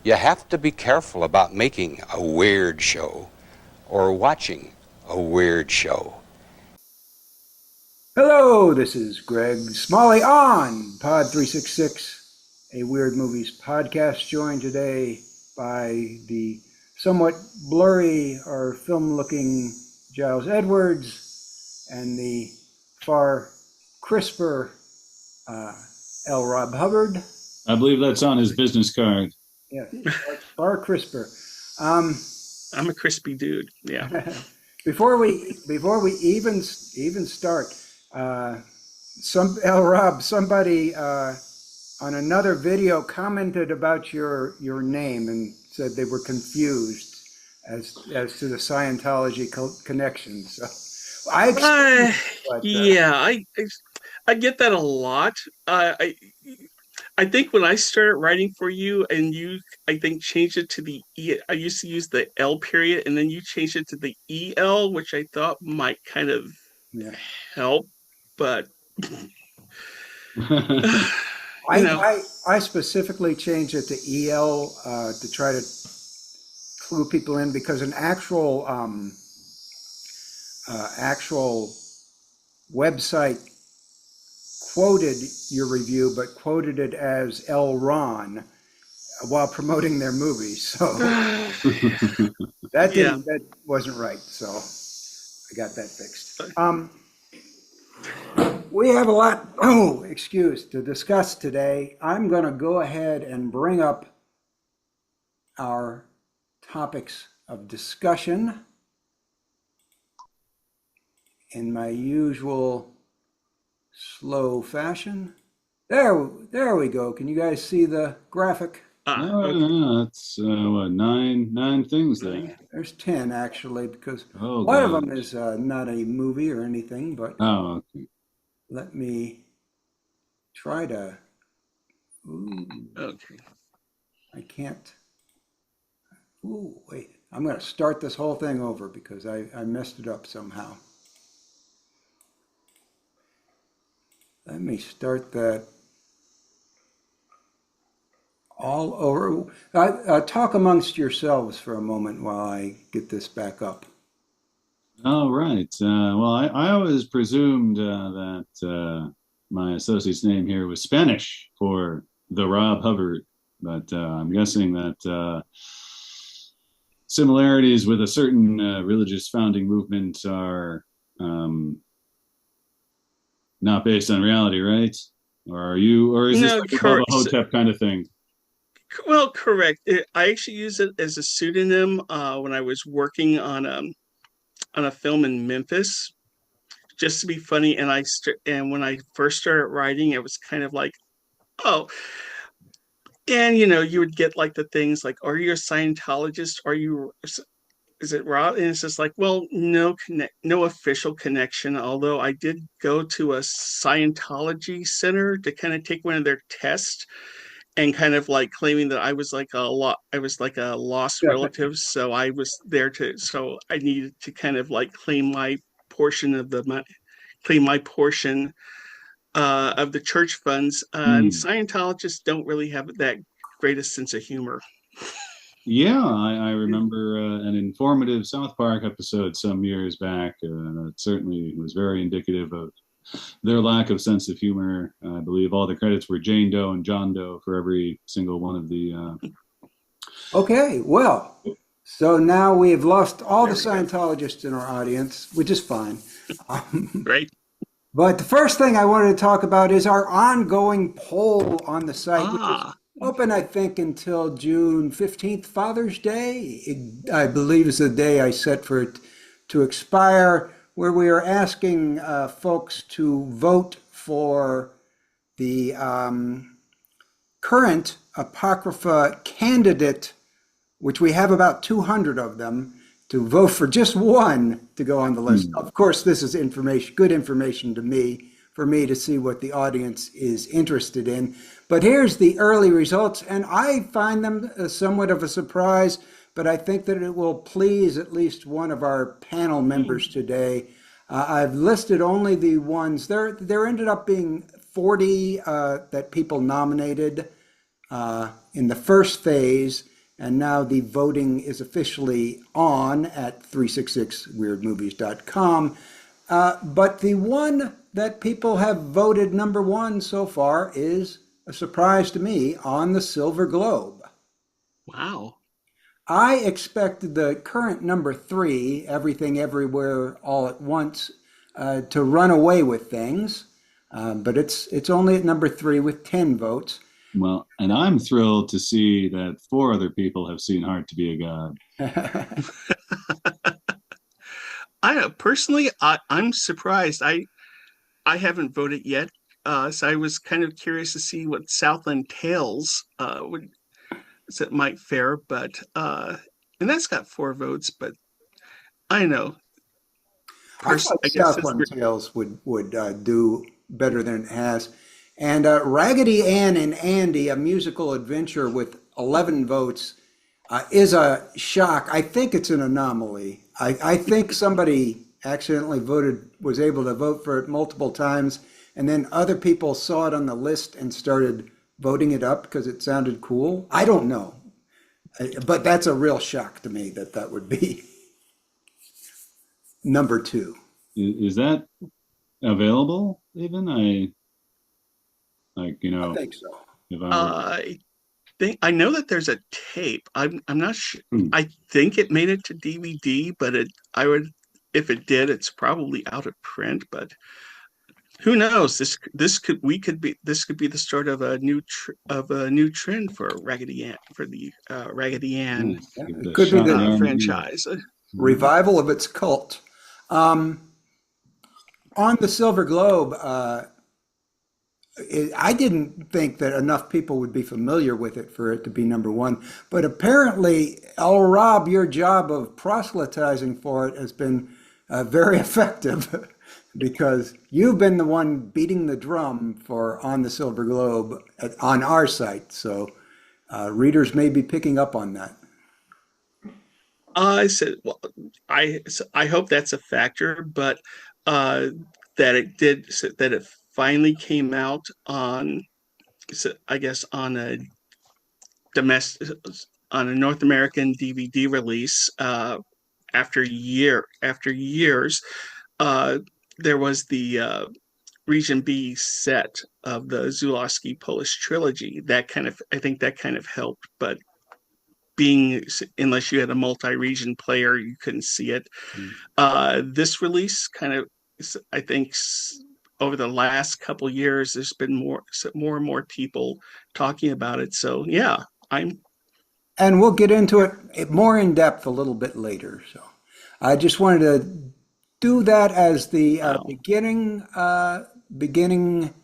You have to be careful about making a weird show or watching a weird show. Hello, this is Greg Smalley on Pod 366, a Weird Movies podcast, joined today by the somewhat blurry or film-looking Giles Edwards and the far crisper Rob Hubbard. I believe that's on his business card. Yeah, far crisper. I'm a crispy dude. Yeah. Before we even start, Rob, somebody on another video commented about your name and said they were confused as to the Scientology connection. So I get that a lot. I think when I started writing for you and you, I think, changed it to the E, I used to use the L period and then you changed it to the EL, which I thought might kind of help, but I specifically changed it to EL to try to clue people in, because an actual website quoted your review, but quoted it as L. Ron while promoting their movie. So that wasn't right. So I got that fixed. We have a lot to discuss today. I'm going to go ahead and bring up our topics of discussion in my usual slow fashion. There we go. Can you guys see the graphic? That's nine things there. There's 10 actually, because one of them is not a movie or anything, but okay. Let me try to. Okay. I can't. Wait. I'm going to start this whole thing over because I messed it up somehow. Let me start that all over. Talk amongst yourselves for a moment while I get this back up. All right. Well, I always presumed that my associate's name here was Spanish for the Rob Hubbard, but I'm guessing that similarities with a certain religious founding movement are not based on reality, right? Or is this like a Bubba Hotep kind of thing? Well, correct. I actually used it as a pseudonym when I was working on a film in Memphis, just to be funny. And when I first started writing, it was kind of like, and you would get like the things like, are you a Scientologist? Is it Rob? And it's just like, well, no official connection. Although I did go to a Scientology center to kind of take one of their tests, and kind of like claiming that I was like a lost relative. So I was there so I needed to kind of like claim my portion of the church funds. And Scientologists don't really have that greatest sense of humor. Yeah, I remember an informative South Park episode some years back. That certainly was very indicative of their lack of sense of humor. I believe all the credits were Jane Doe and John Doe for every single one of the... Okay, well, so now we have lost all the Scientologists in our audience, which is fine. Right. But the first thing I wanted to talk about is our ongoing poll on the site, which is open, I think, until June 15th, Father's Day. I believe is the day I set for it to expire, where we are asking folks to vote for the current Apocrypha Candidate, which we have about 200 of them, to vote for just one to go on the list. Of course, this is good information to me, for me to see what the audience is interested in. But here's the early results, and I find them somewhat of a surprise, but I think that it will please at least one of our panel members today. I've listed only the ones. There ended up being 40 that people nominated in the first phase, And now the voting is officially on at 366weirdmovies.com. But the one that people have voted number one so far is a surprise to me, on the Silver Globe. Wow. I expected the current number three, Everything Everywhere All at Once, to run away with things, but it's only at number three with 10 votes. Well, and I'm thrilled to see that 4 other people have seen Hard to Be a God. I'm surprised. I haven't voted yet, so I was kind of curious to see what Southland Tales might fare, but and that's got 4 votes, but I know. I thought Southland Tales would do better than it has. And Raggedy Ann and Andy, a musical adventure with 11 votes, is a shock. I think it's an anomaly. I think somebody accidentally was able to vote for it multiple times, and then other people saw it on the list and started voting it up because it sounded cool. I don't know. But that's a real shock to me that would be number 2. Is that available even? I think so. I know that there's a tape. I'm not sure. I think it made it to DVD, but if it did, it's probably out of print. But who knows? This could be the start of a new trend for Raggedy Ann, for the Raggedy Ann It could be the franchise revival of its cult. On the Silver Globe, I didn't think that enough people would be familiar with it for it to be number 1. But apparently, Rob, your job of proselytizing for it has been very effective because you've been the one beating the drum for On the Silver Globe on our site. So readers may be picking up on that. I said, well, I hope that's a factor, but that it finally came out on, I guess, on a North American DVD release after years. There was the Region B set of the Zuwalski Polish trilogy. I think that kind of helped, but unless you had a multi-region player, you couldn't see it. This release kind of, I think, over the last couple of years, there's been more and more people talking about it. So yeah, and we'll get into it more in depth a little bit later. So I just wanted to do that as the beginning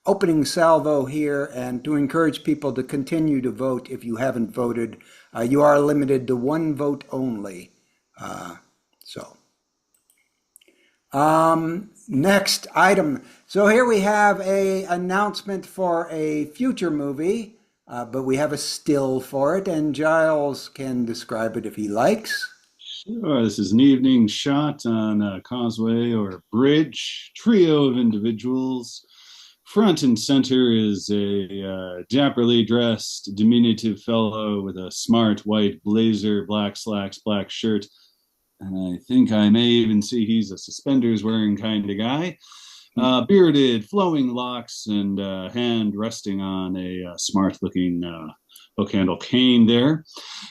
opening salvo here, and to encourage people to continue to vote if you haven't voted. You are limited to 1 vote only. Next item. So here we have an announcement for a future movie, but we have a still for it, and Giles can describe it if he likes. Sure, this is an evening shot on a causeway or bridge. Trio of individuals. Front and center is a dapperly dressed, diminutive fellow with a smart white blazer, black slacks, black shirt. And I think I may even see he's a suspenders wearing kind of guy. Bearded, flowing locks, and hand resting on a smart looking hook handle cane there.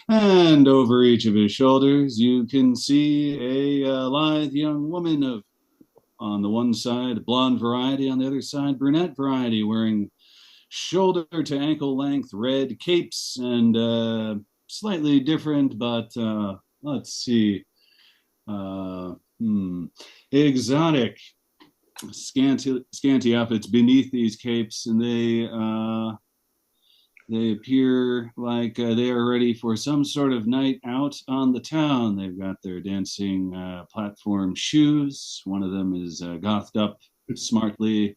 And over each of his shoulders, you can see a lithe young woman on the one side, blonde variety, on the other side, brunette variety, wearing shoulder to ankle length red capes and slightly different, but let's see, exotic, scanty outfits beneath these capes, and they appear like they are ready for some sort of night out on the town. They've got their dancing platform shoes. One of them is gothed up smartly.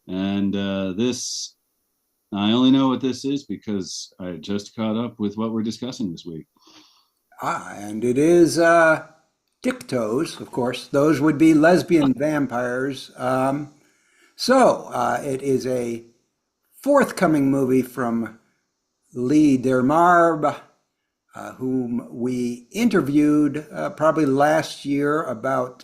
And this, I only know what this is because I just caught up with what we're discussing this week. And it is Dictos, of course. Those would be lesbian vampires. It is a forthcoming movie from Lee Demarbe, whom we interviewed probably last year about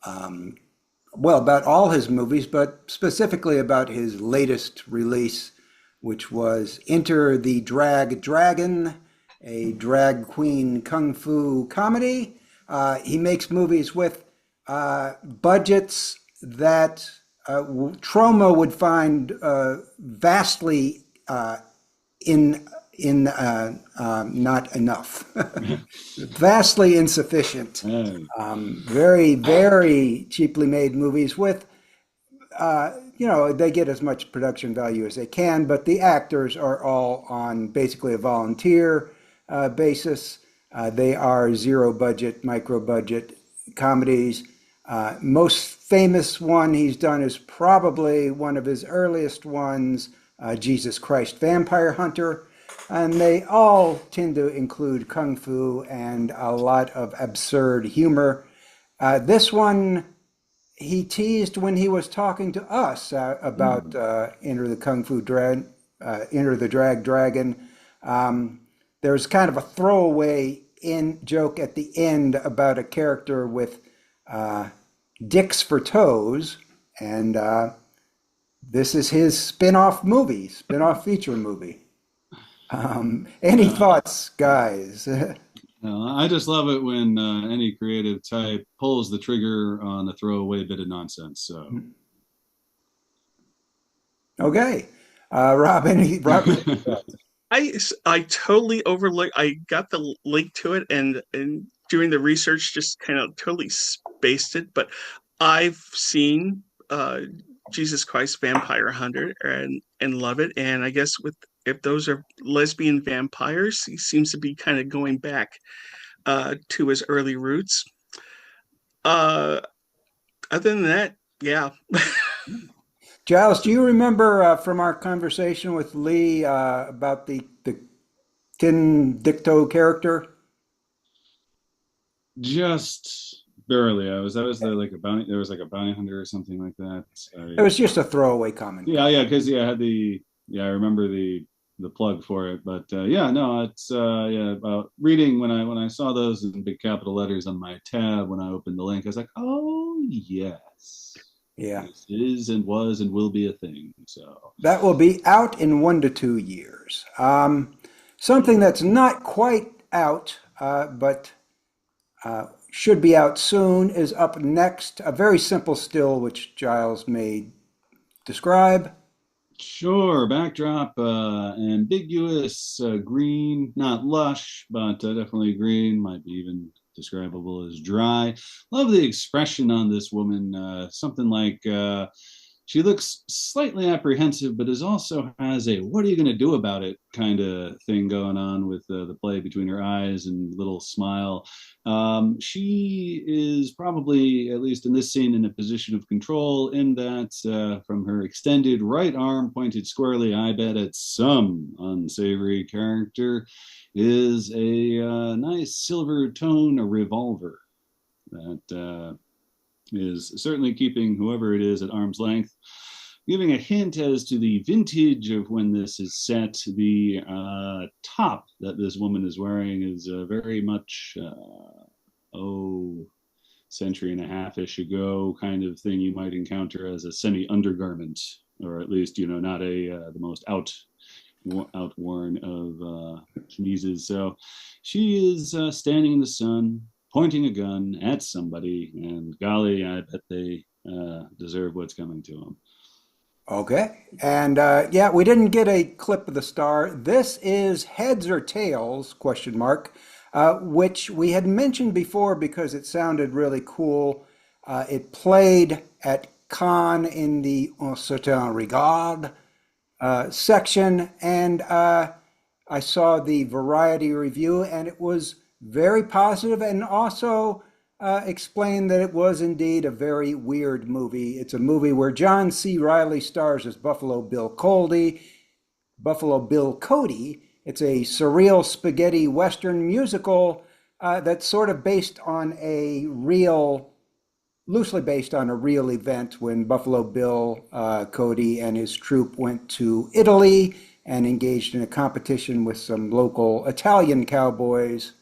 about all his movies, but specifically about his latest release, which was Enter the Drag Dragon, a drag queen kung fu comedy. He makes movies with budgets that Troma would find vastly not enough, vastly insufficient. Very, very cheaply made movies with, they get as much production value as they can, but the actors are all on basically a volunteer basis. They are zero budget, micro budget comedies. Most famous one he's done is probably one of his earliest ones, Jesus Christ Vampire Hunter. And they all tend to include kung fu and a lot of absurd humor. This one he teased when he was talking to us about Enter the Drag Dragon. There's kind of a throwaway joke at the end about a character with dicks for toes, and this is his spin-off feature movie. Any thoughts, guys? I just love it when any creative type pulls the trigger on a throwaway bit of nonsense. So, okay, Rob, any thoughts? I totally overlooked. I got the link to it, and doing the research just kind of totally spaced it. But I've seen Jesus Christ Vampire Hunter and love it. And I guess if those are lesbian vampires, he seems to be kind of going back to his early roots. Other than that, yeah. Giles, do you remember from our conversation with Lee about the Tin Dicto character? Just barely. I was there like a bounty. There was like a bounty hunter or something like that. It was just a throwaway comment. Yeah, because I had I remember the plug for it, but it's about reading when I saw those in big capital letters on my tab when I opened the link. I was like, oh yes. Yeah. This is and was and will be a thing. So that will be out in 1 to 2 years. Something that's not quite out, but should be out soon is up next. A very simple still, which Giles may describe. Sure. Backdrop, ambiguous, green, not lush, but definitely green. Might be even describable as dry. Love the expression on this woman. Something like she looks slightly apprehensive, but also has a "what are you going to do about it" kind of thing going on with the play between her eyes and little smile. She is probably, at least in this scene, in a position of control in that from her extended right arm pointed squarely, I bet at some unsavory character, is a nice silver tone revolver that is certainly keeping whoever it is at arm's length. Giving a hint as to the vintage of when this is set, the top that this woman is wearing is very much, century and a half-ish ago kind of thing you might encounter as a semi-undergarment, or at least, not the most outworn of chemises. So she is standing in the sun, pointing a gun at somebody, and golly, I bet they deserve what's coming to them. Okay. And we didn't get a clip of the star. This is Heads or Tails, ? Which we had mentioned before because it sounded really cool. It played at Cannes in the Un Certain Regard section, and I saw the Variety review, and it was very positive, and also explained that it was indeed a very weird movie. It's a movie where John C. Reilly stars as Buffalo Bill Cody. It's a surreal spaghetti Western musical that's sort of loosely based on a real event when Buffalo Bill Cody and his troupe went to Italy and engaged in a competition with some local Italian cowboys.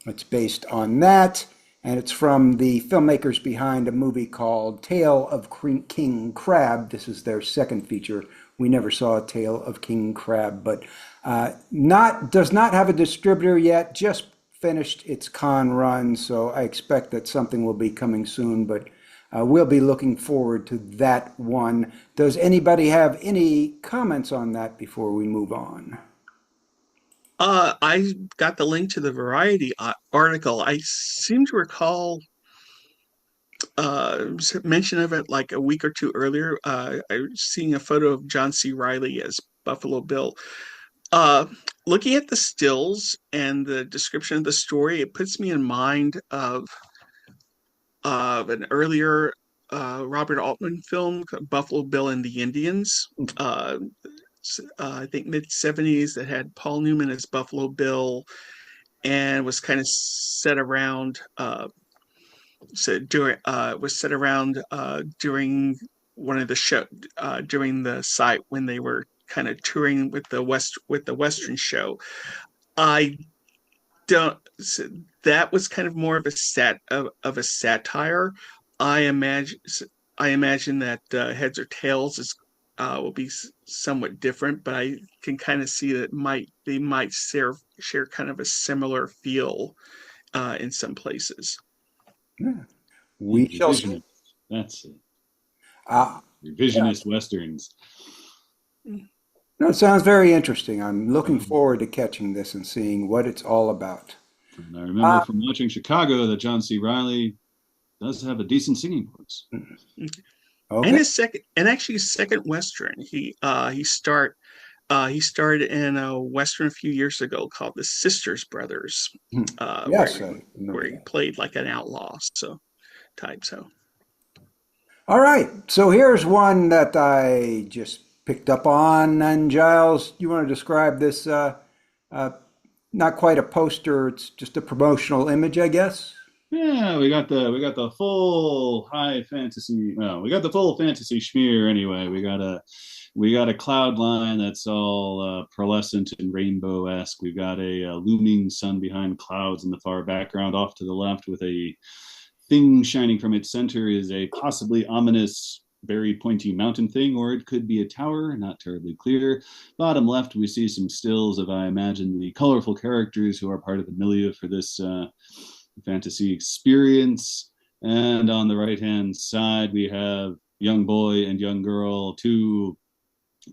It's based on that, and it's from the filmmakers behind a movie called Tale of King Crab. This is their second feature. We never saw a Tale of King Crab, but does not have a distributor yet, just finished its con run, so I expect that something will be coming soon, but we'll be looking forward to that one. Does anybody have any comments on that before we move on? I got the link to the Variety article. I seem to recall mention of it like a week or two earlier. I was seeing a photo of John C. Reilly as Buffalo Bill. Looking at the stills and the description of the story, it puts me in mind of an earlier Robert Altman film, Buffalo Bill and the Indians. I think mid-70s, that had Paul Newman as Buffalo Bill and was kind of set around during one of the show during the site when they were kind of touring with the Western show. I don't. That was kind of more of a satire. I imagine that Heads or Tails will be somewhat different, but I can kind of see that they might share kind of a similar feel in some places. Yeah. We shall see. That's it. Revisionist Westerns. No, it sounds very interesting. I'm looking forward to catching this and seeing what it's all about. And I remember from watching Chicago that John C. Reilly does have a decent singing voice. Okay. And his second Western. He starred in a Western a few years ago called The Sisters Brothers. Yes, where he played like an outlaw. So. All right. So here's one that I just picked up on. And Giles, you want to describe this? Not quite a poster. It's just a promotional image, I guess. Yeah, we got the full high fantasy. Well, we got the full fantasy schmear anyway. We got a cloud line that's all pearlescent and rainbow-esque. We've got a looming sun behind clouds in the far background. Off to the left, with a thing shining from its center, is a possibly ominous, very pointy mountain thing, or it could be a tower, not terribly clear. Bottom left, we see some stills of, I imagine, the colorful characters who are part of the milieu for this fantasy experience. And on the right-hand side, we have young boy and young girl, two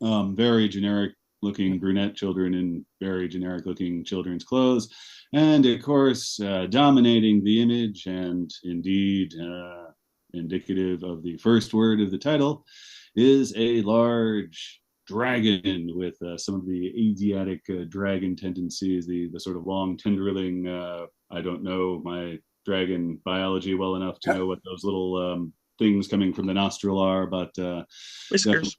very generic-looking brunette children in very generic-looking children's clothes. And, of course, dominating the image, and indeed indicative of the first word of the title, is a large dragon with some of the Asiatic dragon tendencies, the sort of long tenderling. I don't know my dragon biology well enough to know what those little things coming from the nostril are, but Whiskers.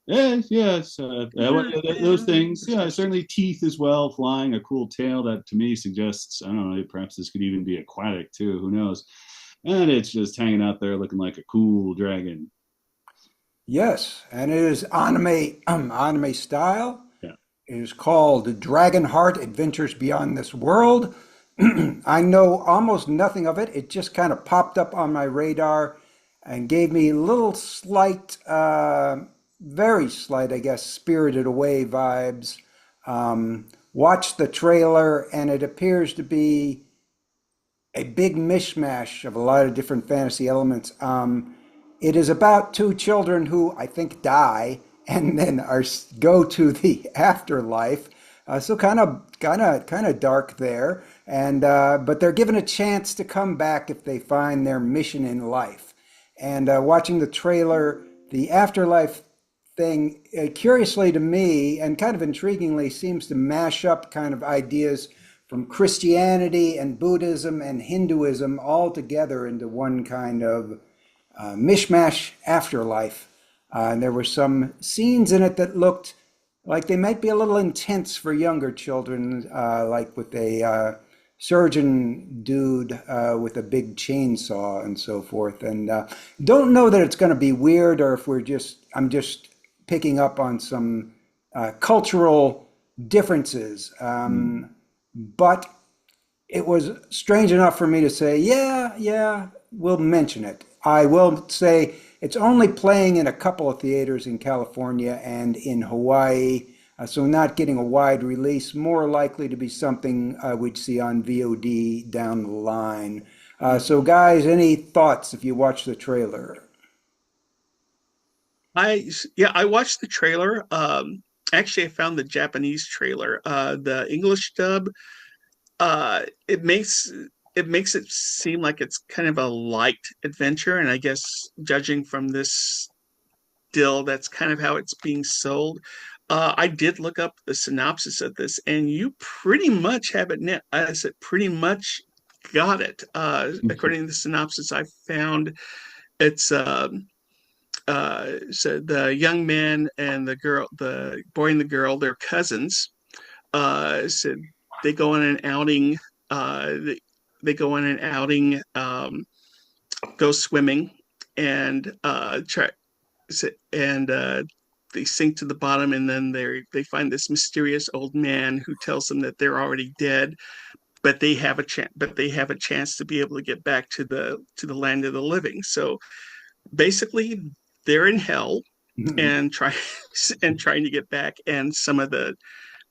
Yes, those things. Yeah, certainly teeth as well, flying, a cool tail that to me suggests, I don't know, perhaps this could even be aquatic too, who knows. And it's just hanging out there looking like a cool dragon. Yes, and it is anime style. Yeah. It is called Dragon Heart Adventures Beyond This World. I know almost nothing of it. It just kind of popped up on my radar and gave me little slight, very slight, I guess, Spirited Away vibes. Watched the trailer, and it appears to be a big mishmash of a lot of different fantasy elements. It is about two children who I think die and then go to the afterlife. So kind of dark there, and but they're given a chance to come back if they find their mission in life. And watching the trailer, the afterlife thing, curiously to me and kind of intriguingly, seems to mash up kind of ideas from Christianity and Buddhism and Hinduism all together into one kind of mishmash afterlife. And there were some scenes in it that looked like they might be a little intense for younger children, like with a surgeon dude with a big chainsaw and so forth. And don't know that it's going to be weird, or if I'm just picking up on some cultural differences. But it was strange enough for me to say, yeah, we'll mention it. I will say it's only playing in a couple of theaters in California and in Hawaii, so not getting a wide release, more likely to be something we'd see on VOD down the line. So guys, any thoughts if you watch the trailer? I watched the trailer. Actually, I found the Japanese trailer. The English dub, uh, it makes it makes it seem like it's kind of a light adventure, and I guess judging from this still, that's kind of how it's being sold. I did look up the synopsis of this, and you pretty much have it. I said pretty much got it. According to the synopsis I found, it's so the young man and the girl, the boy and the girl, they're cousins. Said they go on an outing. They go on an outing, go swimming, and and they sink to the bottom, and then they find this mysterious old man who tells them that they're already dead, but they have a chance. But they have a chance to be able to get back to the land of the living. So basically, they're in hell and trying to get back. And some of the,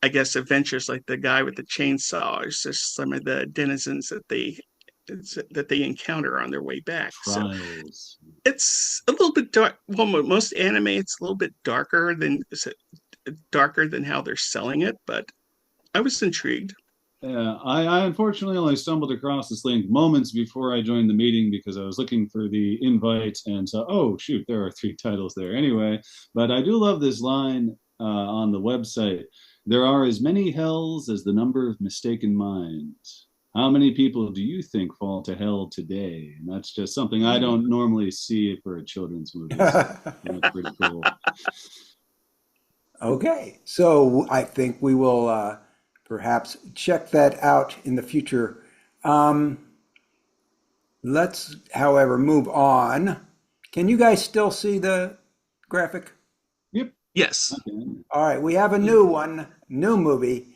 I guess, adventures, like the guy with the chainsaw, is just some of the denizens that they encounter on their way back. So Trials. it's a little bit dark. Well, most anime, it's a little bit darker than how they're selling it, but I was intrigued. Yeah, I unfortunately only stumbled across this link moments before I joined the meeting because I was looking for the invite and so, oh, shoot, there are 3 titles there. Anyway, but I do love this line on the website. There are as many hells as the number of mistaken minds. How many people do you think fall to hell today? And that's just something I don't normally see for a children's movie. So that's pretty cool. Okay, so I think we will perhaps check that out in the future. Let's, however, move on. Can you guys still see the graphic? Yep. Yes. Okay. All right, we have a new one, new movie.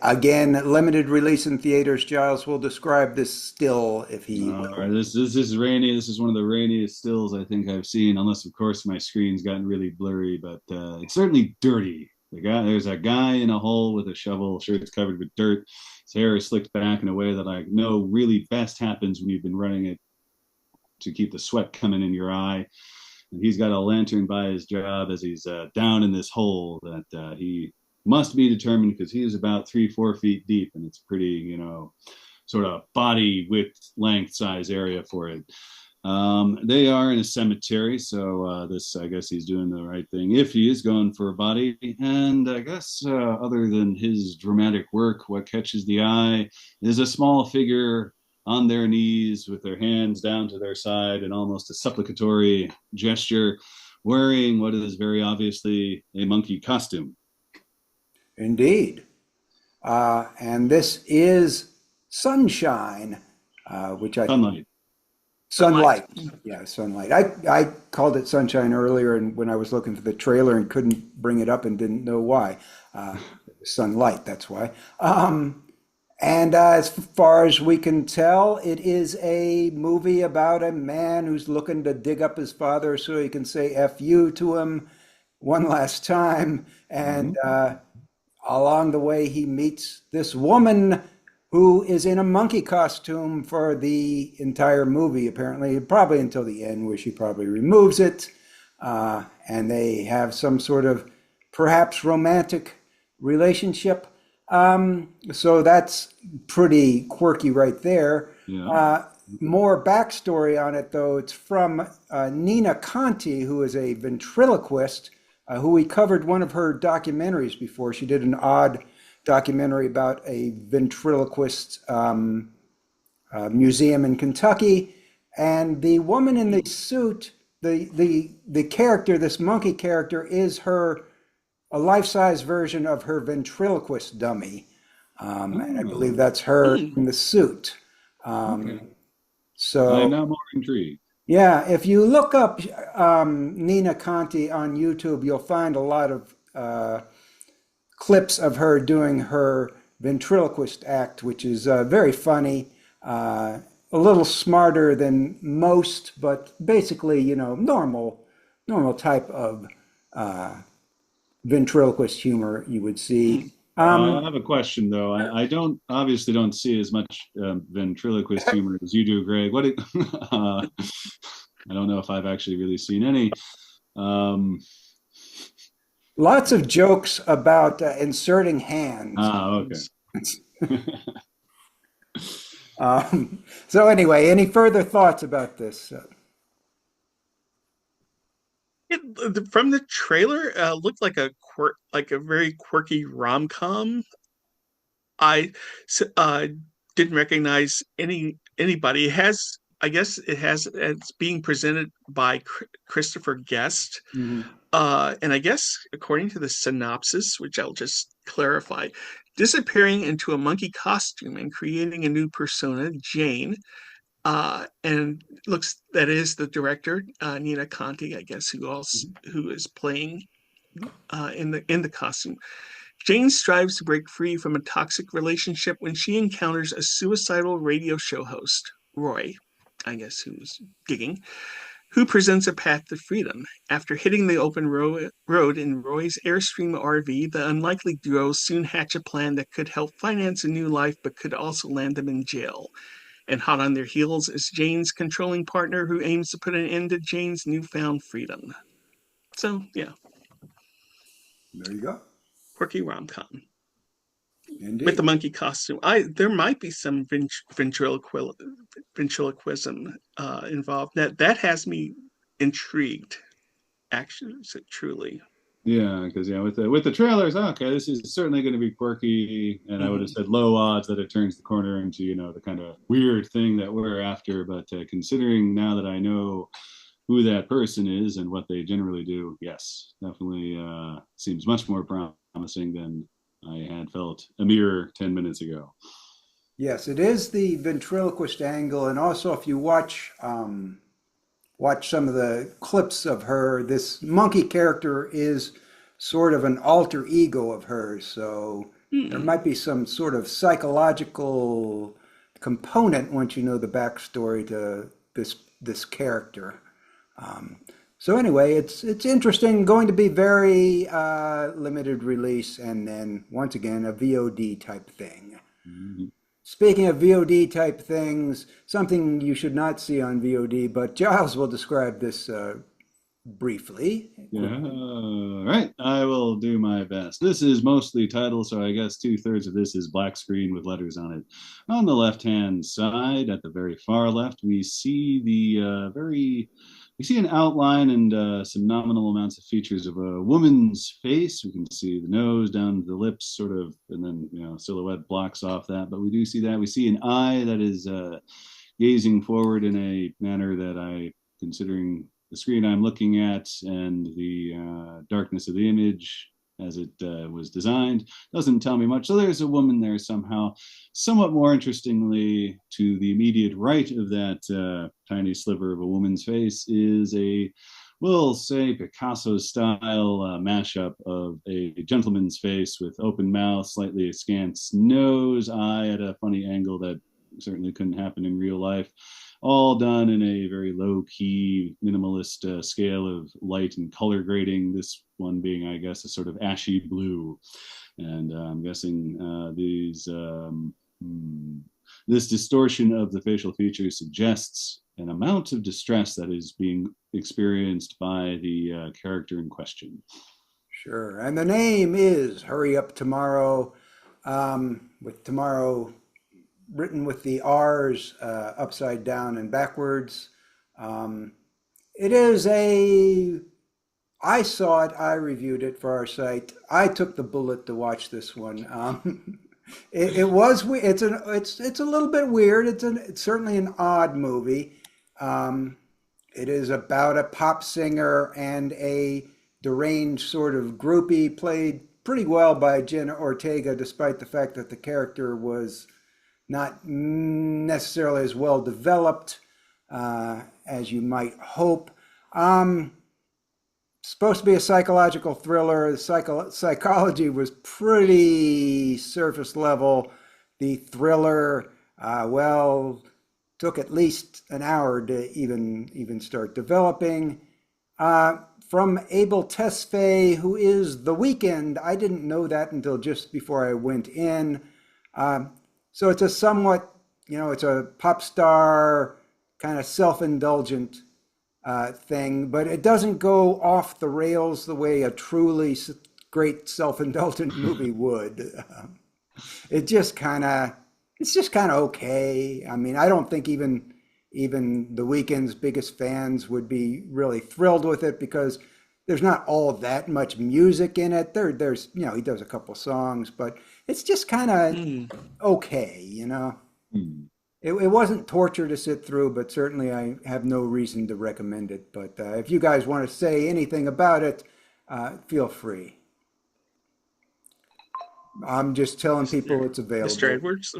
Again, limited release in theaters. Giles will describe this still if he All will. right, this is rainy. This is one of the rainiest stills I think I've seen, unless of course my screen's gotten really blurry. But it's certainly dirty. There's a guy in a hole with a shovel, shirt's covered with dirt. His hair is slicked back in a way that I know really best happens when you've been running it to keep the sweat coming in your eye. And he's got a lantern by his job as he's down in this hole that he must be determined because he is about 3-4 feet deep, and it's pretty, sort of body width, length, size area for it. They are in a cemetery, so I guess he's doing the right thing if he is going for a body. And I guess other than his dramatic work, what catches the eye is a small figure on their knees with their hands down to their side and almost a supplicatory gesture, wearing what is very obviously a monkey costume. Indeed. And this is Sunshine, which I Sunlight. Sunlight. Yeah, Sunlight. I called it Sunshine earlier, and when I was looking for the trailer and couldn't bring it up and didn't know why. Sunlight, that's why. And as far as we can tell, it is a movie about a man who's looking to dig up his father so he can say F you to him one last time. And along the way, he meets this woman who is in a monkey costume for the entire movie, apparently, probably until the end, where she probably removes it. And they have some sort of perhaps romantic relationship. So that's pretty quirky right there. Yeah. More backstory on it, though. It's from Nina Conti, who is a ventriloquist, who we covered one of her documentaries before. She did an odd documentary about a ventriloquist museum in Kentucky. And the woman in the suit, the character, this monkey character, is a life-size version of her ventriloquist dummy. And I believe that's her in the suit. Okay. So I am now more intrigued. yeah, if you look up Nina Conti on YouTube, you'll find a lot of clips of her doing her ventriloquist act, which is very funny, a little smarter than most, but basically, normal type of ventriloquist humor you would see. I have a question though. I don't obviously don't see as much ventriloquist humor as you do, Greg. I don't know if I've actually really seen any. Lots of jokes about inserting hands. Okay. So anyway, any further thoughts about this? From the trailer, looked like like a very quirky rom-com. I didn't recognize anybody. It has, I guess, it's being presented by Christopher Guest. Mhm. And I guess according to the synopsis, which I'll just clarify, disappearing into a monkey costume and creating a new persona, Jane. And that is the director, Nina Conti, I guess, who is playing in the costume. Jane strives to break free from a toxic relationship when she encounters a suicidal radio show host, Roy, I guess, who's gigging, who presents a path to freedom. After hitting the open road in Roy's Airstream RV, the unlikely duo soon hatch a plan that could help finance a new life but could also land them in jail. And hot on their heels is Jane's controlling partner who aims to put an end to Jane's newfound freedom. So, yeah. There you go. Quirky rom-com. Indeed. With the monkey costume. There might be some ventriloquism involved. That has me intrigued, actually, truly. Yeah, because with the trailers, okay, this is certainly going to be quirky, and I would have said low odds that it turns the corner into the kind of weird thing that we're after. But considering now that I know who that person is and what they generally do, yes, definitely seems much more promising than I had felt a mere 10 minutes ago. Yes, it is the ventriloquist angle, and also if you watch some of the clips of her, this monkey character is sort of an alter ego of hers, so there might be some sort of psychological component once you know the backstory to this character. So anyway, it's interesting, going to be very limited release, and then once again a VOD type thing. Mm-hmm. Speaking of VOD type things, something you should not see on VOD, but Giles will describe this briefly. Yeah, right. I will do my best. This is mostly title, so I guess 2/3 of this is black screen with letters on it. On the left-hand side, at the very far left, we see we see an outline and some nominal amounts of features of a woman's face. We can see the nose down to the lips, sort of, and then silhouette blocks off that. But we do see that. We see an eye that is gazing forward in a manner that considering the screen I'm looking at and the darkness of the image as it was designed, doesn't tell me much. So there's a woman there somehow. Somewhat more interestingly, to the immediate right of that tiny sliver of a woman's face is we'll say Picasso-style mashup of a gentleman's face with open mouth, slightly askance nose, eye at a funny angle that certainly couldn't happen in real life. All done in a very low-key, minimalist scale of light and color grading, this one being, I guess, a sort of ashy blue. And I'm guessing this distortion of the facial features suggests an amount of distress that is being experienced by the character in question. Sure. And the name is Hurry Up Tomorrow, with tomorrow written with the R's upside down and backwards. It is I saw it, I reviewed it for our site. I took the bullet to watch this one. It's a little bit weird. It's certainly an odd movie. It is about a pop singer and a deranged sort of groupie, played pretty well by Jenna Ortega, despite the fact that the character was not necessarily as well developed as you might hope. supposed to be a psychological thriller. The psychology was pretty surface level. The thriller, well, took at least an hour to even start developing. From Abel Tesfaye, who is The Weeknd. I didn't know that until just before I went in. So it's a somewhat, it's a pop star kind of self-indulgent thing, but it doesn't go off the rails the way a truly great self-indulgent movie would. It's just kind of okay. I mean, I don't think even The Weeknd's biggest fans would be really thrilled with it because there's not all that much music in it. There's he does a couple songs, but it's just kind of okay. It wasn't torture to sit through, but certainly I have no reason to recommend it. But if you guys want to say anything about it, feel free. I'm just telling people it's available. Mr. Edwards?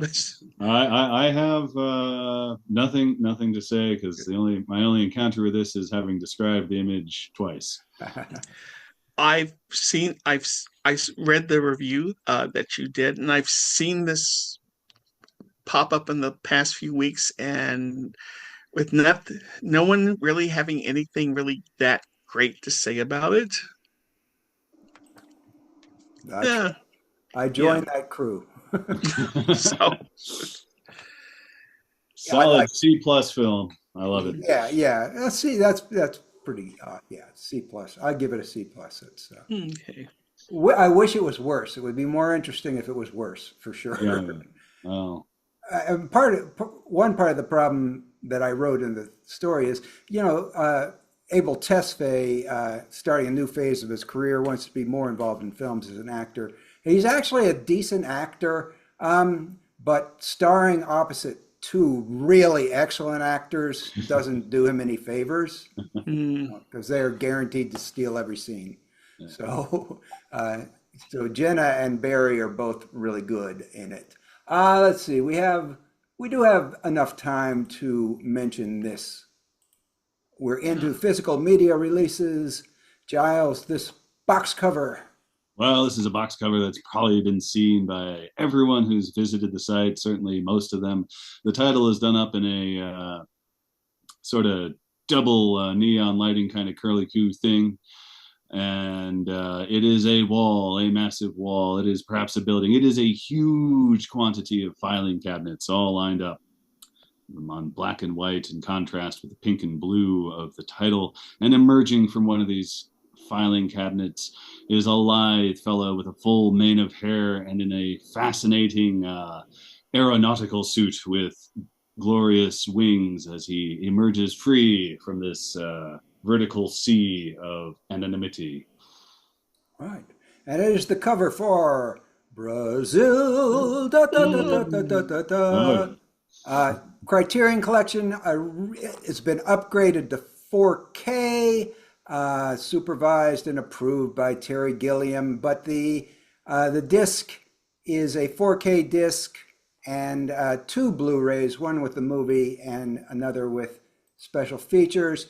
I have nothing to say because my only encounter with this is having described the image twice. I read the review that you did, and I've seen this pop up in the past few weeks, and with no one really having anything really that great to say about it. Yeah. I joined that crew. So solid C+ film. I love it. Yeah. See, that's pretty. C+. I give it a C+. It's okay. I wish it was worse. It would be more interesting if it was worse, for sure. Yeah. Oh. One part of the problem that I wrote in the story is, Abel Tesfaye, starting a new phase of his career, wants to be more involved in films as an actor. He's actually a decent actor, but starring opposite two really excellent actors doesn't do him any favors because they're guaranteed to steal every scene. Yeah. So Jenna and Barry are both really good in it. Let's see, we do have enough time to mention this. We're into physical media releases. Giles, this box cover. Well, this is a box cover that's probably been seen by everyone who's visited the site, certainly most of them. The title is done up in a sort of double neon lighting kind of curly-Q thing. And it is a wall, a massive wall. It is perhaps a building. It is a huge quantity of filing cabinets all lined up on black and white in contrast with the pink and blue of the title. And emerging from one of these filing cabinets is a lithe fellow with a full mane of hair and in a fascinating aeronautical suit with glorious wings as he emerges free from this vertical sea of anonymity. Right. And it is the cover for Brazil. Da, da, da, da, da, da, da. Criterion Collection. It's been upgraded to 4K. Supervised and approved by Terry Gilliam, but the disc is a 4K disc and 2 Blu-rays, one with the movie and another with special features.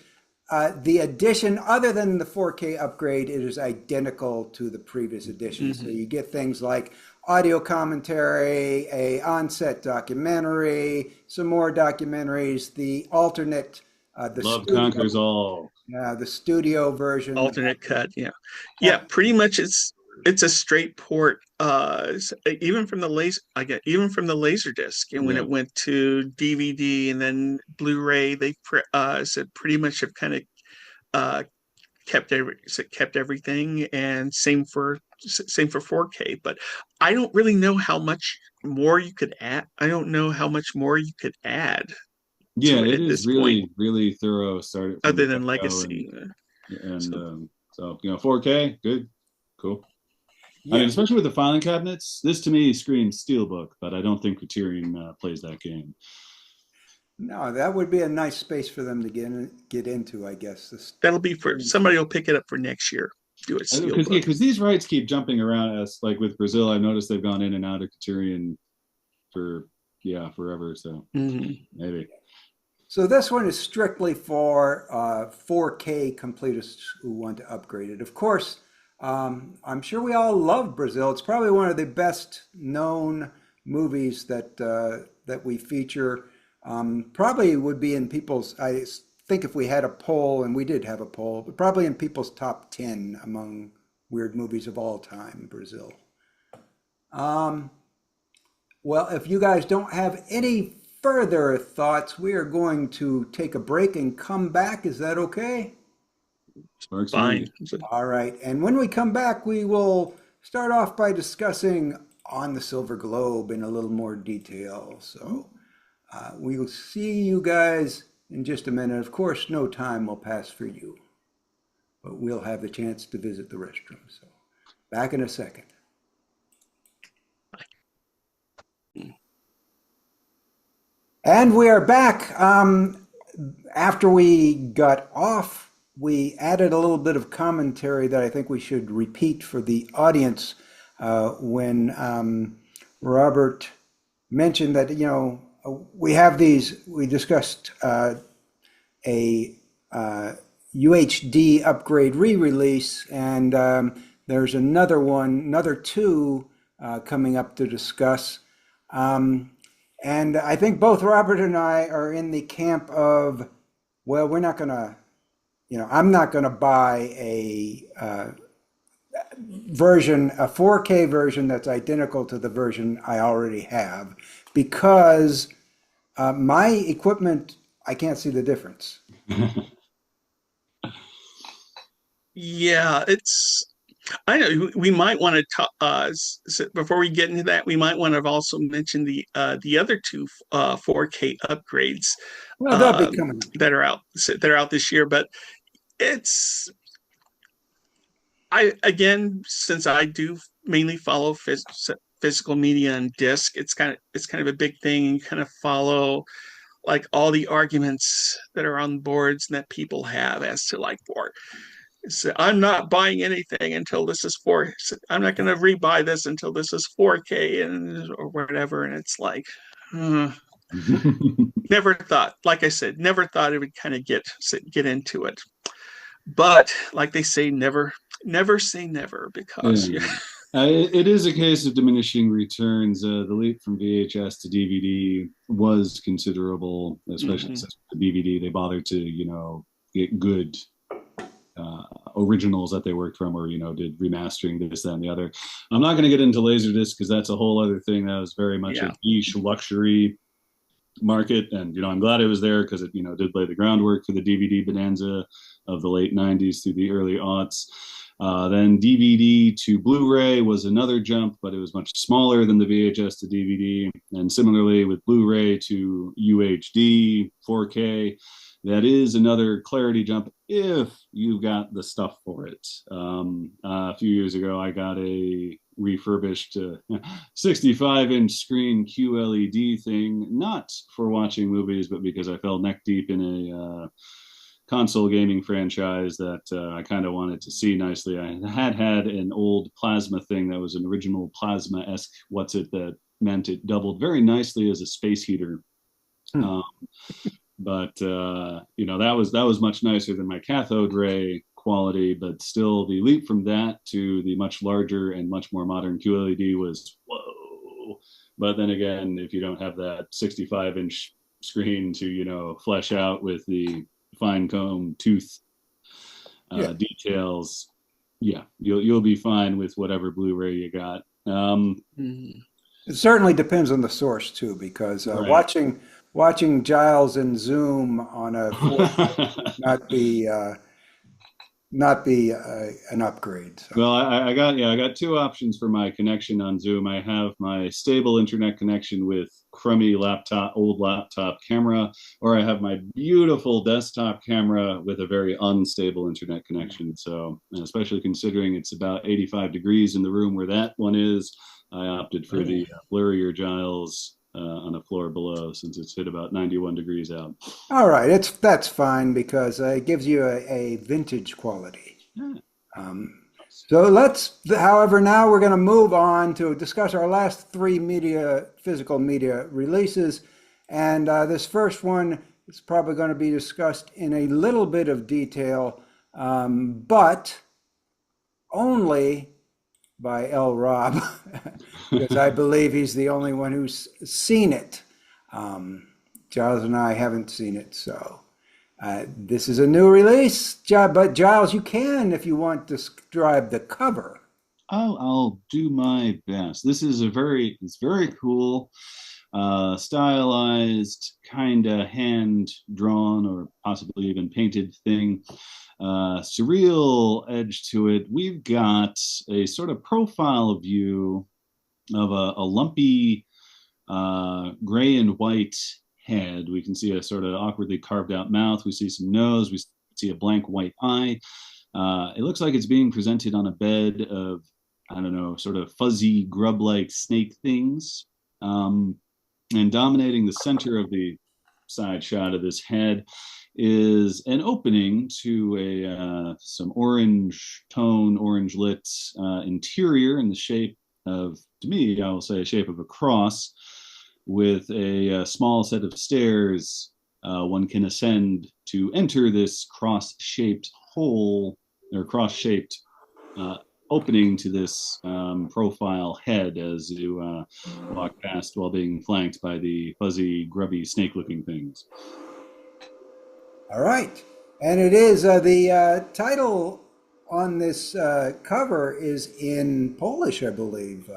The edition, other than the 4K upgrade, it is identical to the previous edition. Mm-hmm. So you get things like audio commentary, a on-set documentary, some more documentaries, the alternate, the Love studio, conquers all. Yeah, the studio version, alternate cut. Yeah. Pretty much it's a straight port. Even from the Laserdisc, and when it went to DVD and then Blu-ray, they said pretty much have kind of kept everything, and same for 4K. But I don't really know how much more you could add. I don't know how much more you could add. Yeah, it is really thorough. Started other than Legacy, and so 4K, good, cool. Yeah. I mean, especially with the filing cabinets, this to me screams Steelbook, but I don't think Criterion plays that game. No, that would be a nice space for them to get into, I guess. That'll be for somebody will pick it up for next year. Do it Steelbook. Because these rights keep jumping around us. Like with Brazil, I've noticed they've gone in and out of Criterion for forever. So maybe. So this one is strictly for 4K completists who want to upgrade it. Of course, I'm sure we all love Brazil. It's probably one of the best known movies that that we feature. Probably would be in people's, I think if we had a poll, and we did have a poll, but probably in people's top 10 among weird movies of all time, Brazil. Well, if you guys don't have any further thoughts, we are going to take a break and come back. Is that okay? Fine. All right. And when we come back, we will start off by discussing On the Silver Globe in a little more detail. So we will see you guys in just a minute. Of course, no time will pass for you, but we'll have the chance to visit the restroom. So back in a second. And we are back. After we got off, we added a little bit of commentary that I think we should repeat for the audience when Robert mentioned that, you know, we have these, we discussed a UHD upgrade re-release, and there's another two coming up to discuss. And I think both Robert and I are in the camp of, well, we're not going to, you know, I'm not going to buy a version, a 4K version that's identical to the version I already have, because my equipment, I can't see the difference. Yeah, I know we might want to talk before we get into that. We might want to also mention the other two 4K upgrades Well, they'll be coming. that are out this year. But since I do mainly follow physical media and disc, it's kind of a big thing. You kind of follow like all the arguments that are on boards and that people have as to like so I'm not buying anything until this is I'm not going to rebuy this until this is 4K or whatever. And it's like, never thought, like I said, never thought it would kind of get into it. But like they say, never say never, because it is a case of diminishing returns. The leap from VHS to DVD was considerable, especially since the DVD they bothered to, you know, get good originals that they worked from, or, you know, did remastering, this, that, and the other. I'm not going to get into Laserdisc because that's a whole other thing. That was very much a niche luxury market, and, you know, I'm glad it was there because it, you know, did lay the groundwork for the DVD bonanza of the late 90s through the early aughts. Then DVD to Blu-ray was another jump, but it was much smaller than the VHS to DVD. And similarly with Blu-ray to UHD 4K, that is another clarity jump if you've got the stuff for it. A few years ago, I got a refurbished 65-inch screen QLED thing, not for watching movies, but because I fell neck deep in a console gaming franchise that I kind of wanted to see nicely. I had an old plasma thing that was an original plasma-esque that meant it doubled very nicely as a space heater. But you know, that was much nicer than my cathode ray quality, but still the leap from that to the much larger and much more modern QLED was whoa. But then again, if you don't have that 65-inch screen to, you know, flesh out with the fine comb tooth details, you'll be fine with whatever Blu-ray you got. It certainly depends on the source too, because watching Giles in Zoom on a 4K not be an upgrade. So. Well, I got two options for my connection on Zoom. I have my stable internet connection with crummy old laptop camera, or I have my beautiful desktop camera with a very unstable internet connection. So, especially considering it's about 85 degrees in the room where that one is, I opted for the blurrier Giles on the floor below, since it's hit about 91 degrees out. All right, that's fine because it gives you a vintage quality. So however, now we're going to move on to discuss our last three physical media releases. And this first one It's probably going to be discussed in a little bit of detail, but only by L. Rob, because I believe he's the only one who's seen it. Giles and I haven't seen it, so this is a new release. But Giles, you can, if you want, describe the cover. Oh, I'll do my best. This is it's very cool, stylized, kind of hand-drawn or possibly even painted thing. Surreal edge to it. We've got a sort of profile view of a lumpy gray and white head. We can see a sort of awkwardly carved out mouth. We see some nose. We see a blank white eye. It looks like it's being presented on a bed of, I don't know, sort of fuzzy grub-like snake things. And dominating the center of the side shot of this head is an opening to some orange lit interior in the shape of, to me, I will say, a shape of a cross, with a small set of stairs one can ascend to enter this cross-shaped hole, or cross-shaped opening to this profile head as you walk past, while being flanked by the fuzzy, grubby, snake-looking things. All right. And it is the title on this cover is in Polish, I believe.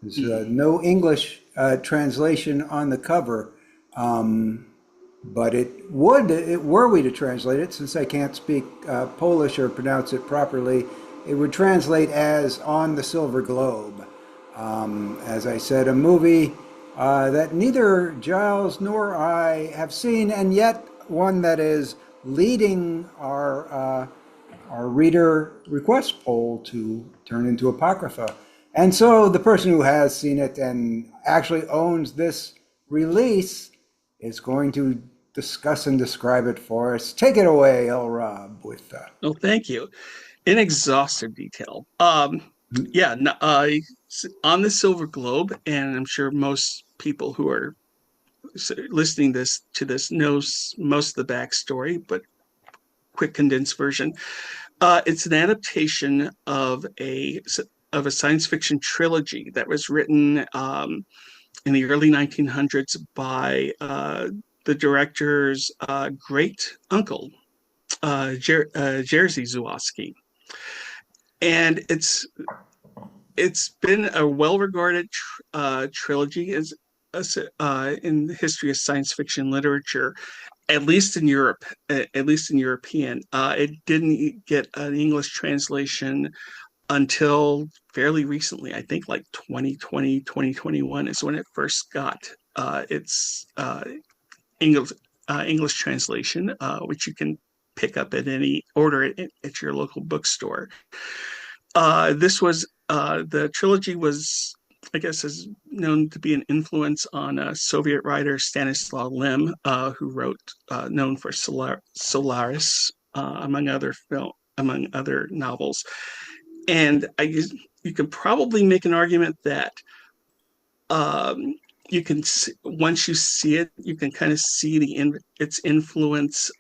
There's no English translation on the cover, but were we to translate it, since I can't speak Polish or pronounce it properly, it would translate as On the Silver Globe. As I said, a movie that neither Giles nor I have seen, and yet one that is leading our reader request poll to turn into Apocrypha. And so the person who has seen it and actually owns this release is going to discuss and describe it for us. Take it away, El Rob. Well, thank you. In exhaustive detail. On the Silver Globe, and I'm sure most people who are listening to this knows most of the backstory, but quick condensed version. It's an adaptation of a science fiction trilogy that was written in the early 1900s by the director's great uncle, Jerzy Zuwalski. And it's been a well-regarded trilogy in the history of science fiction literature, at least in Europe, at least in European. It didn't get an English translation until fairly recently. I think like 2020, 2021 is when it first got its English translation, which you can pick up at any order at your local bookstore. The trilogy was, I guess, is known to be an influence on Soviet writer Stanislaw Lem, who wrote, known for Solaris, among other novels. And you can probably make an argument that you can, once you see it, you can kind of see its influence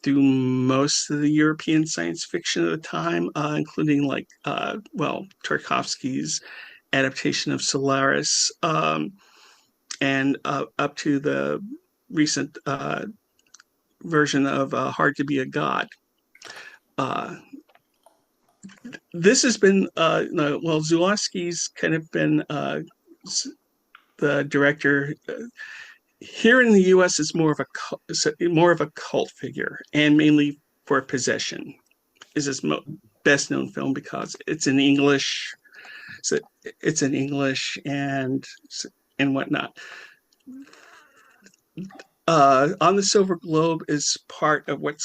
through most of the European science fiction of the time, including like Tarkovsky's adaptation of Solaris, and up to the recent version of Hard to Be a God. This has been Zuwalski's kind of been the director. Here in the U.S., it's more of a cult figure, and mainly for Possession is his best known film because it's in English. So it's in English and whatnot. On the Silver Globe is part of what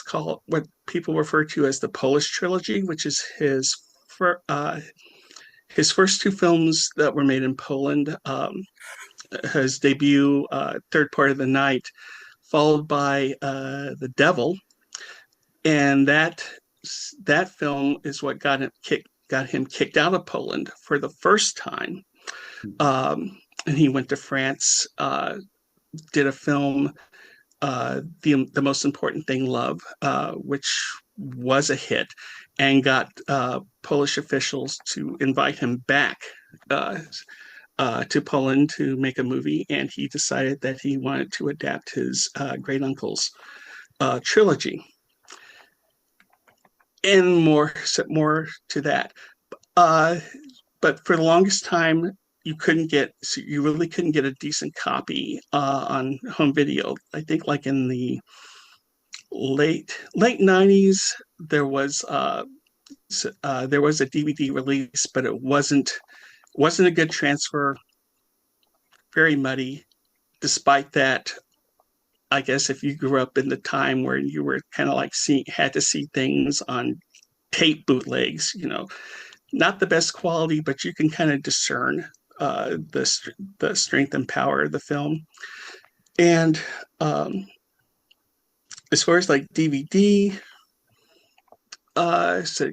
people refer to as the Polish trilogy, which is his first two films that were made in Poland. His debut, Third Part of the Night, followed by The Devil, and that film is what got him kicked out of Poland for the first time, and he went to France, did a film the most important thing, Love, which was a hit, and got Polish officials to invite him back to Poland to make a movie, and he decided that he wanted to adapt his great uncle's trilogy, and more to that. But for the longest time, you really couldn't get a decent copy on home video. I think like in the late 90s, there was a DVD release, but it wasn't a good transfer. Very muddy. Despite that, I guess if you grew up in the time where you were kind of like had to see things on tape bootlegs, not the best quality, but you can kind of discern the strength and power of the film. And as far as like DVD, so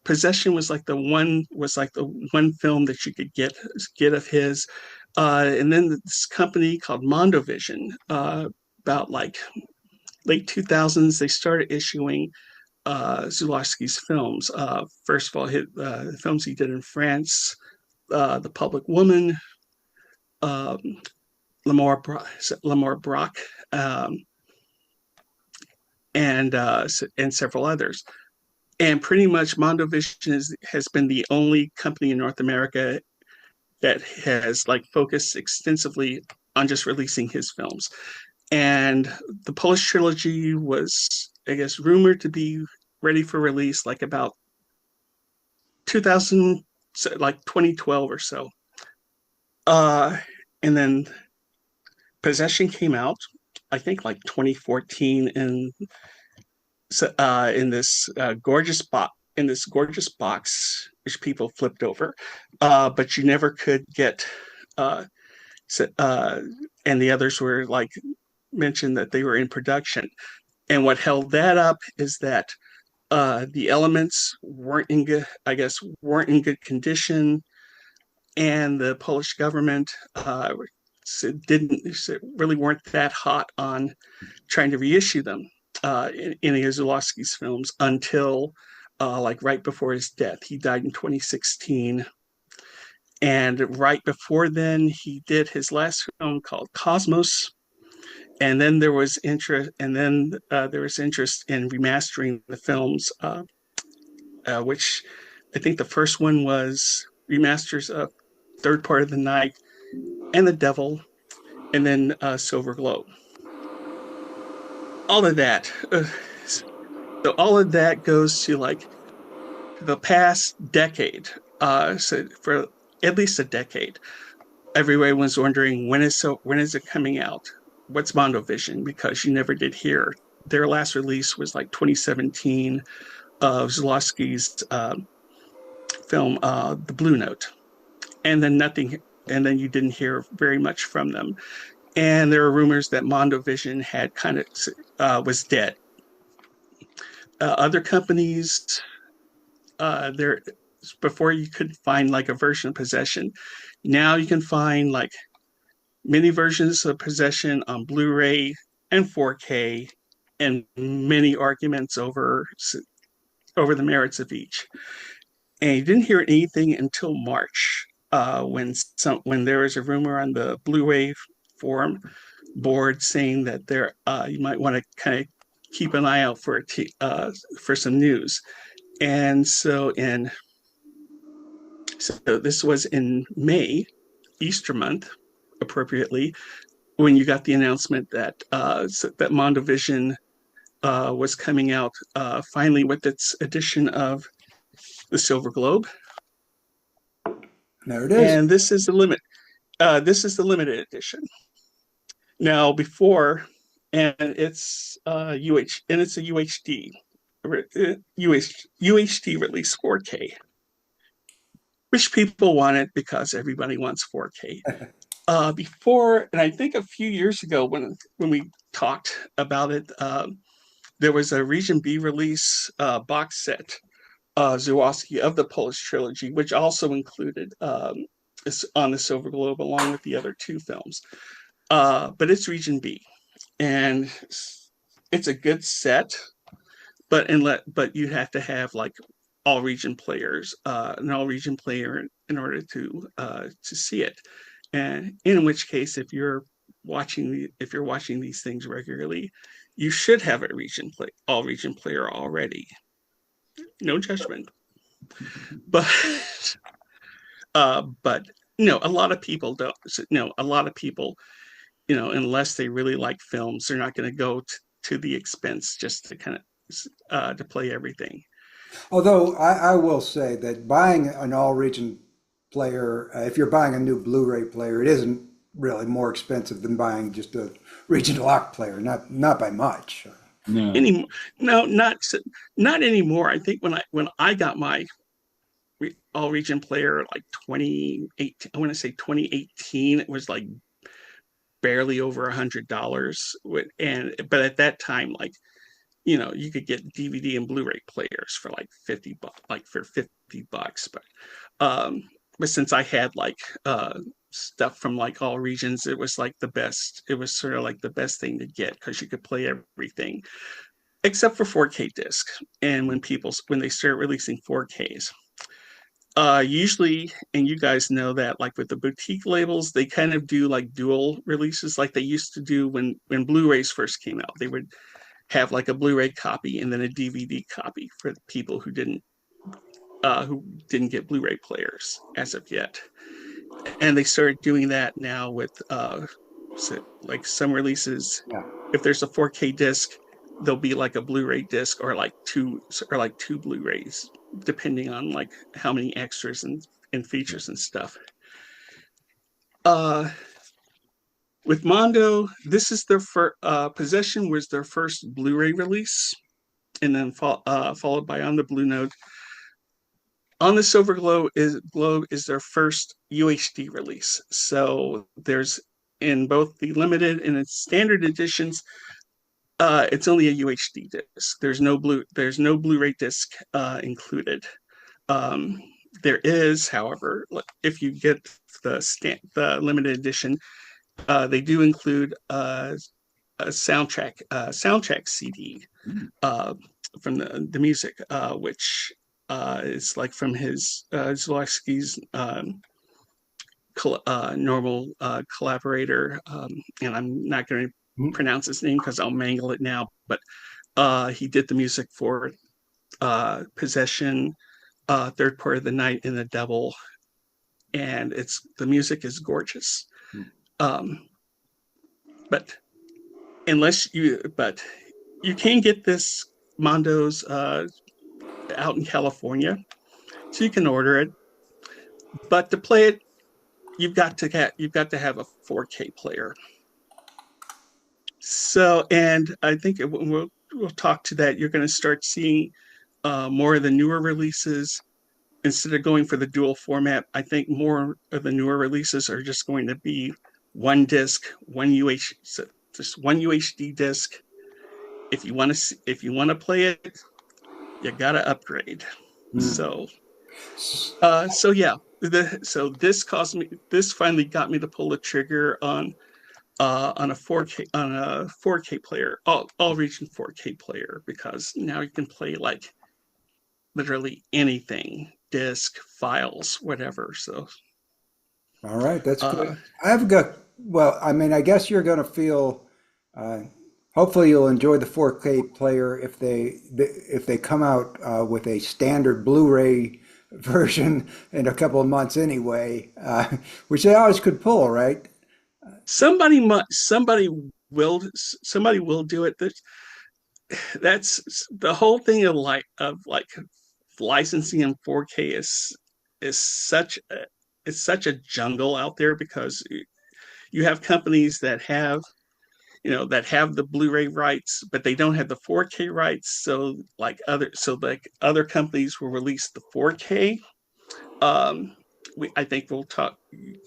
Possession was like the one film that you could get of his. And then this company called Mondovision, about like late 2000s, they started issuing Zuwalski's films. First of all, the films he did in France, The Public Woman, L'Amour Brock, and several others. And pretty much Mondovision has been the only company in North America that has like focused extensively on just releasing his films. And the Polish trilogy was, I guess, rumored to be ready for release like about 2012 or so. And then Possession came out, I think like 2014, in this gorgeous box, which people flipped over, but you never could get. And the others were like mentioned that they were in production, and what held that up is that the elements weren't in good condition, and the Polish government really weren't that hot on trying to reissue them in any of Zuwalski's films until like right before his death. He died in 2016. And right before then, he did his last film called Cosmos. And then there was interest in remastering the films, which I think the first one was remasters of Third Part of the Night and The Devil, and then Silver Globe. All of that. So all of that goes to like the past decade. So for at least a decade, everyone was wondering when is it coming out? What's Mondovision? Because you never did hear. Their last release was like 2017 of Zuwalski's film, The Blue Note, and then nothing. And then you didn't hear very much from them. And there are rumors that Mondovision had was dead. Other companies, before you could find like a version of Possession. Now you can find like many versions of Possession on Blu-ray and 4K, and many arguments over the merits of each. And you didn't hear anything until March, when there was a rumor on the Blu-ray forum board saying that you might want to kind of keep an eye out for some news. And so this was in May, Easter month, appropriately, when you got the announcement that that Mondovision was coming out finally with its edition of the Silver Globe. There it is. And this is the limit. This is the limited edition. Now before, and it's a UHD release 4K, which people wanted because everybody wants 4K. Before, and I think a few years ago when we talked about it, there was a Region B release box set, Zuwalski, of the Polish trilogy, which also included on the Silver Globe along with the other two films. But it's Region B. and it's a good set, but you have to have like all region players, an all region player in order to see it. And in which case, if you're watching these things regularly, you should have a all region player already. No judgment, but but no, a lot of people don't. No, a lot of people, unless they really like films, they're not going to go to the expense just to kind of to play everything. Although I will say that buying an all-region player, if you're buying a new Blu-ray player, it isn't really more expensive than buying just a region lock player. Not by much. No. No, not anymore. I think when I got my all region player like 2018, I want to say 2018, it was like barely over $100. But at that time, like, you could get DVD and Blu-ray players for like $50, like for $50. But since I had like stuff from like all regions, it was like the best. It was sort of like the best thing to get because you could play everything except for 4K disc. And when they start releasing 4Ks, usually, and you guys know that, like with the boutique labels, they kind of do like dual releases, like they used to do when Blu-rays first came out. They would have like a Blu-ray copy and then a DVD copy for the people who didn't get Blu-ray players as of yet. And they started doing that now with like some releases. Yeah. If there's a 4K disc, there'll be like a Blu-ray disc or like two Blu-rays, depending on like how many extras and features and stuff. With Mondo, this is their first. Possession was their first Blu-ray release, and then followed by On the Blue Note. On the Silver Globe is their first UHD release. So there's, in both the limited and its standard editions, it's only a UHD disc. There's no Blu-ray disc included. There is, however, if you get the limited edition, they do include a soundtrack CD from the music, which is like from his Zuwalski's normal collaborator, and I'm not going to pronounce his name because I'll mangle it now, but he did the music for Possession, Third Part of the Night, and The Devil, and the music is gorgeous. But you can get this Mondo's out in California, so you can order it. But to play it, you've got to have a 4K player. So, and I think we'll talk to that. You're going to start seeing more of the newer releases. Instead of going for the dual format, I think more of the newer releases are just going to be one disc, just one UHD disc. If you want to play it, you gotta upgrade. So yeah. This finally got me to pull the trigger on a 4K player, all region 4K player, because now you can play like literally anything, disc, files, whatever. So all right, that's good. I guess you're going to feel. Hopefully, you'll enjoy the 4K player if they come out with a standard Blu-ray version in a couple of months anyway, which they always could pull, right? Somebody will do it. That's the whole thing of licensing in 4K is such a jungle out there, because you have companies that have the Blu-ray rights, but they don't have the 4K rights. So other companies will release the 4K. I think we'll talk.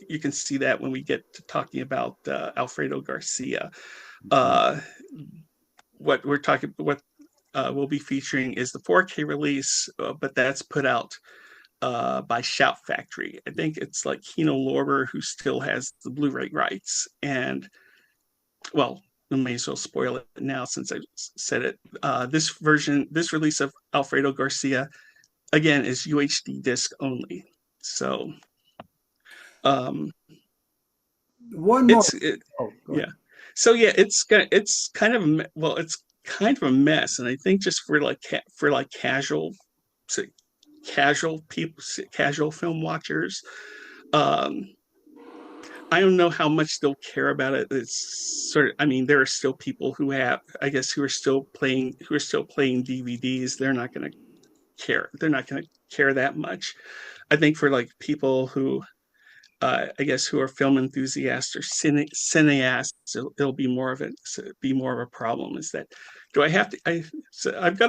You can see that when we get to talking about Alfredo Garcia. What we'll be featuring is the 4K release, but that's put out by Shout Factory. I think it's like Kino Lorber who still has the Blu-ray rights, and well, may as well spoil it now since I said it. This release of Alfredo Garcia, again, is UHD disc only. So, One more. Oh, yeah. So yeah, it's kind of a mess, and I think just for casual people, casual film watchers, um, I don't know how much they'll care about it. It's sort of, I mean, there are still people who are still playing DVDs. They're not going to care. They're not going to care that much. I think for like people who, I guess, who are film enthusiasts or cineasts, it'll be more of a problem. Is that, do I have to? I've got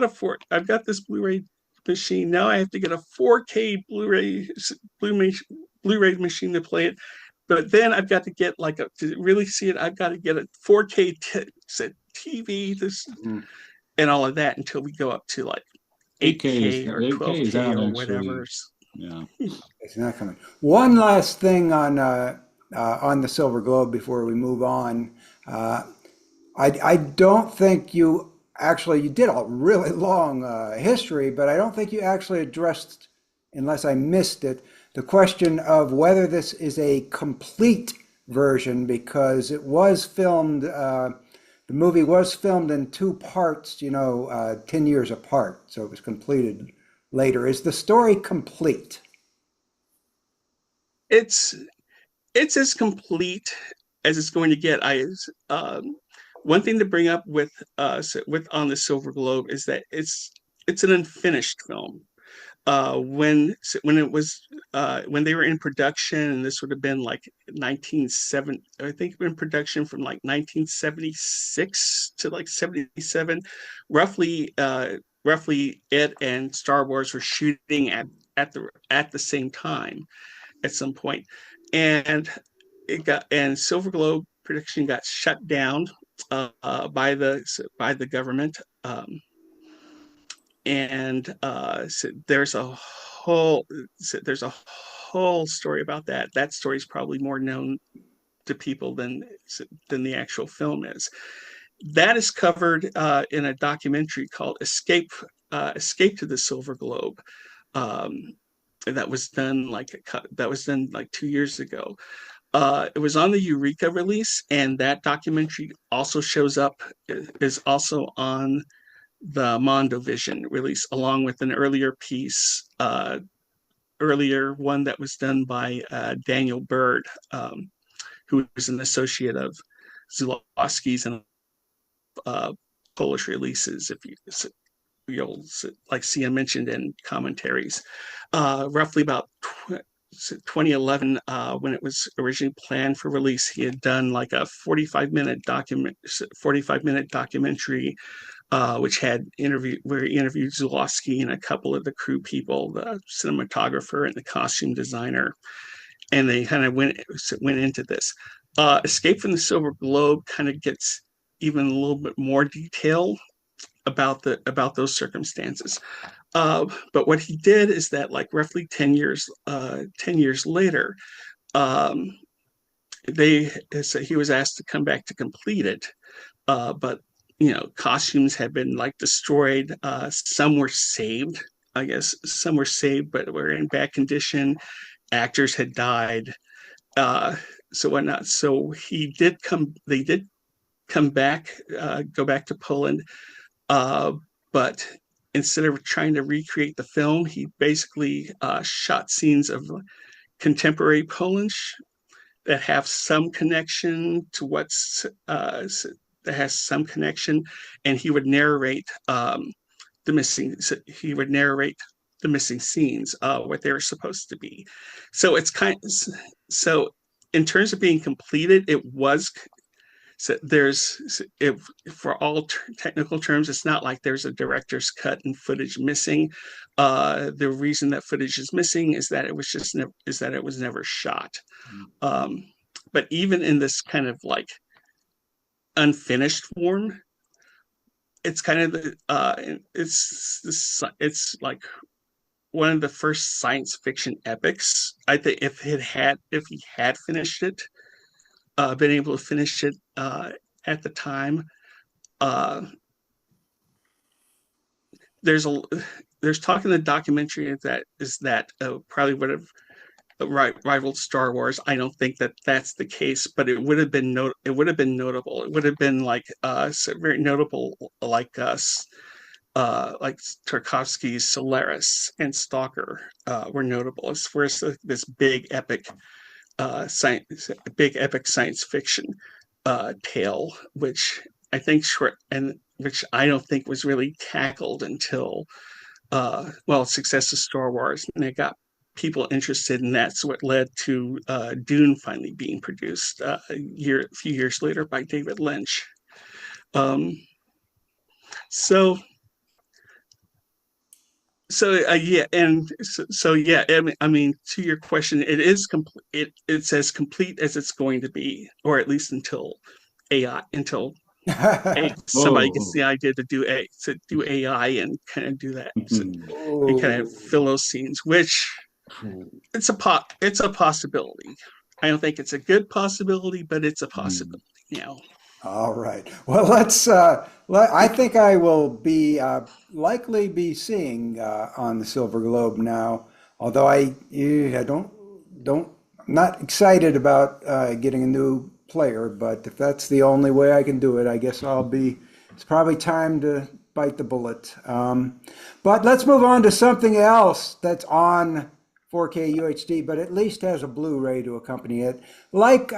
this Blu-ray machine. Now I have to get a 4K Blu-ray machine to play it. But then I've got to get to really see it, I've got to get a 4K TV, and all of that until we go up to like 8K or 12K or whatever. Yeah, it's not coming. One last thing on the Silver Globe before we move on. I don't think you did a really long history, but I don't think you actually addressed, unless I missed it, the question of whether this is a complete version, because it was filmed, the movie was filmed in two parts, 10 years apart, so it was completed later. Is the story complete? It's as complete as it's going to get. One thing to bring up with on the Silver Globe is that it's an unfinished film. When they were in production, and this would have been like 1970, I think, in production from like 1976 to like 77, roughly. It and Star Wars were shooting at the same time at some point, and Silver Globe production got shut down by the government. So there's a whole story about that. That story is probably more known to people than the actual film is. That is covered in a documentary called Escape to the Silver Globe. That was done like 2 years ago. It was on the Eureka release, and that documentary also is also on the Mondovision release, along with an earlier one that was done by Daniel Bird, who was an associate of Zuwalski's and Polish releases, if you'll like see him mentioned in commentaries. Roughly about 2011, when it was originally planned for release, he had done like a 45-minute documentary, which had where he interviewed Zuwalski and a couple of the crew people, the cinematographer and the costume designer, and they kind of went into this. Escape from the Silver Globe kind of gets even a little bit more detail about those circumstances. But what he did is that, like, roughly 10 years later, he was asked to come back to complete it. But costumes had been like destroyed. Some were saved, I guess. Some were saved, but were in bad condition. Actors had died. So whatnot. So they did come back, go back to Poland. But instead of trying to recreate the film, he basically shot scenes of contemporary Polish that have some connection to that has some connection, and he would narrate the missing scenes, what they were supposed to be. So in terms of being completed, it was. So for all technical terms, it's not like there's a director's cut and footage missing. The reason that footage is missing is that it was never shot. But even in this kind of like unfinished form, it's kind of it's like one of the first science fiction epics. I think if he had finished it, been able to finish it at the time. Uh, there's talk in the documentary that probably would have rivaled Star Wars. I don't think that that's the case, but it would have been notable. It would have been like very notable, like Tarkovsky's Solaris and Stalker were notable as far as this big epic science fiction tale, which I think which I don't think was really tackled until success of Star Wars, and it got people interested, and that's what led to Dune finally being produced a few years later by David Lynch. Um, so yeah, and yeah, I mean, to your question, it is complete. It's as complete as it's going to be, or at least until somebody gets the idea to do AI and kind of do that, and kind of fill those scenes. Which it's a possibility. I don't think it's a good possibility, but it's a possibility. All right. Well, I think I will be likely be seeing on the Silver Globe now. Although I don't, I'm not excited about getting a new player, but if that's the only way I can do it, I guess it's probably time to bite the bullet. But let's move on to something else that's on 4K UHD, but at least has a Blu-ray to accompany it. Like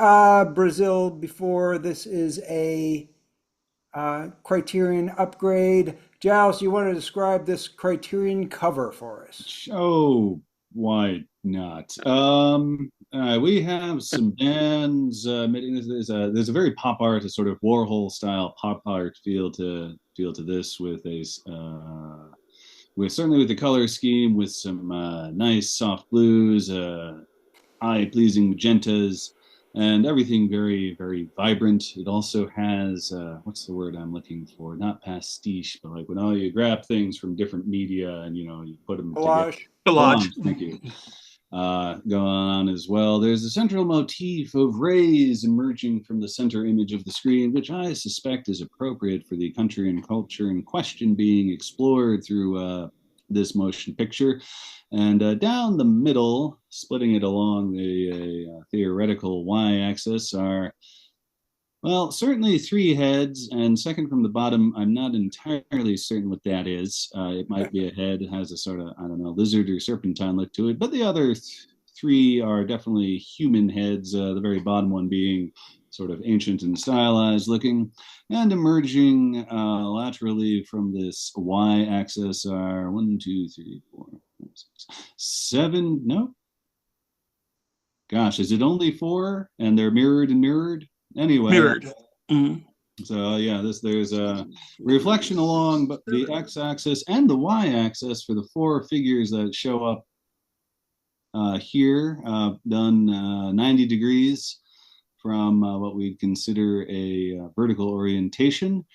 Brazil before, this is a Criterion upgrade. Giles, you want to describe this Criterion cover for us? Oh, why not? We have some bands admitting there's a very pop art, a sort of Warhol style pop art feel to this, with certainly with the color scheme, with some nice soft blues, eye-pleasing magentas, and everything very, very vibrant. It also has, what's the word I'm looking for? Not pastiche, but like when all you grab things from different media and, you put them together. Collage. Thank you. Going on as well. There's a central motif of rays emerging from the center image of the screen, which I suspect is appropriate for the country and culture in question being explored through this motion picture. And down the middle, splitting it along the theoretical y-axis, are, well, certainly three heads, and second from the bottom, I'm not entirely certain what that is. It might be a head. It has a sort of, I don't know, lizard or serpentine look to it, but the other three are definitely human heads, the very bottom one being sort of ancient and stylized looking, and emerging laterally from this y-axis are 1, 2, 3, 4, 5, 6, 7, no? Gosh, is it only 4? And they're mirrored and mirrored? Anyway, mirrored. Mm-hmm. So yeah, there's a reflection along the x-axis and the y-axis for the 4 figures that show up here, done 90 degrees from what we'd consider a vertical orientation,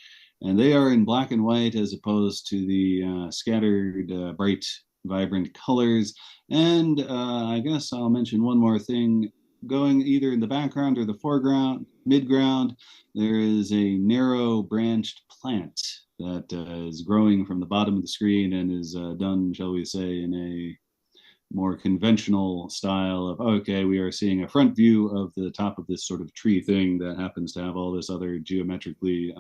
and they are in black and white as opposed to the scattered, bright, vibrant colors. And I guess I'll mention one more thing. Going either in the background or the foreground, midground, there is a narrow branched plant that is growing from the bottom of the screen and is done, shall we say, in a more conventional style of, okay, we are seeing a front view of the top of this sort of tree thing that happens to have all this other geometrically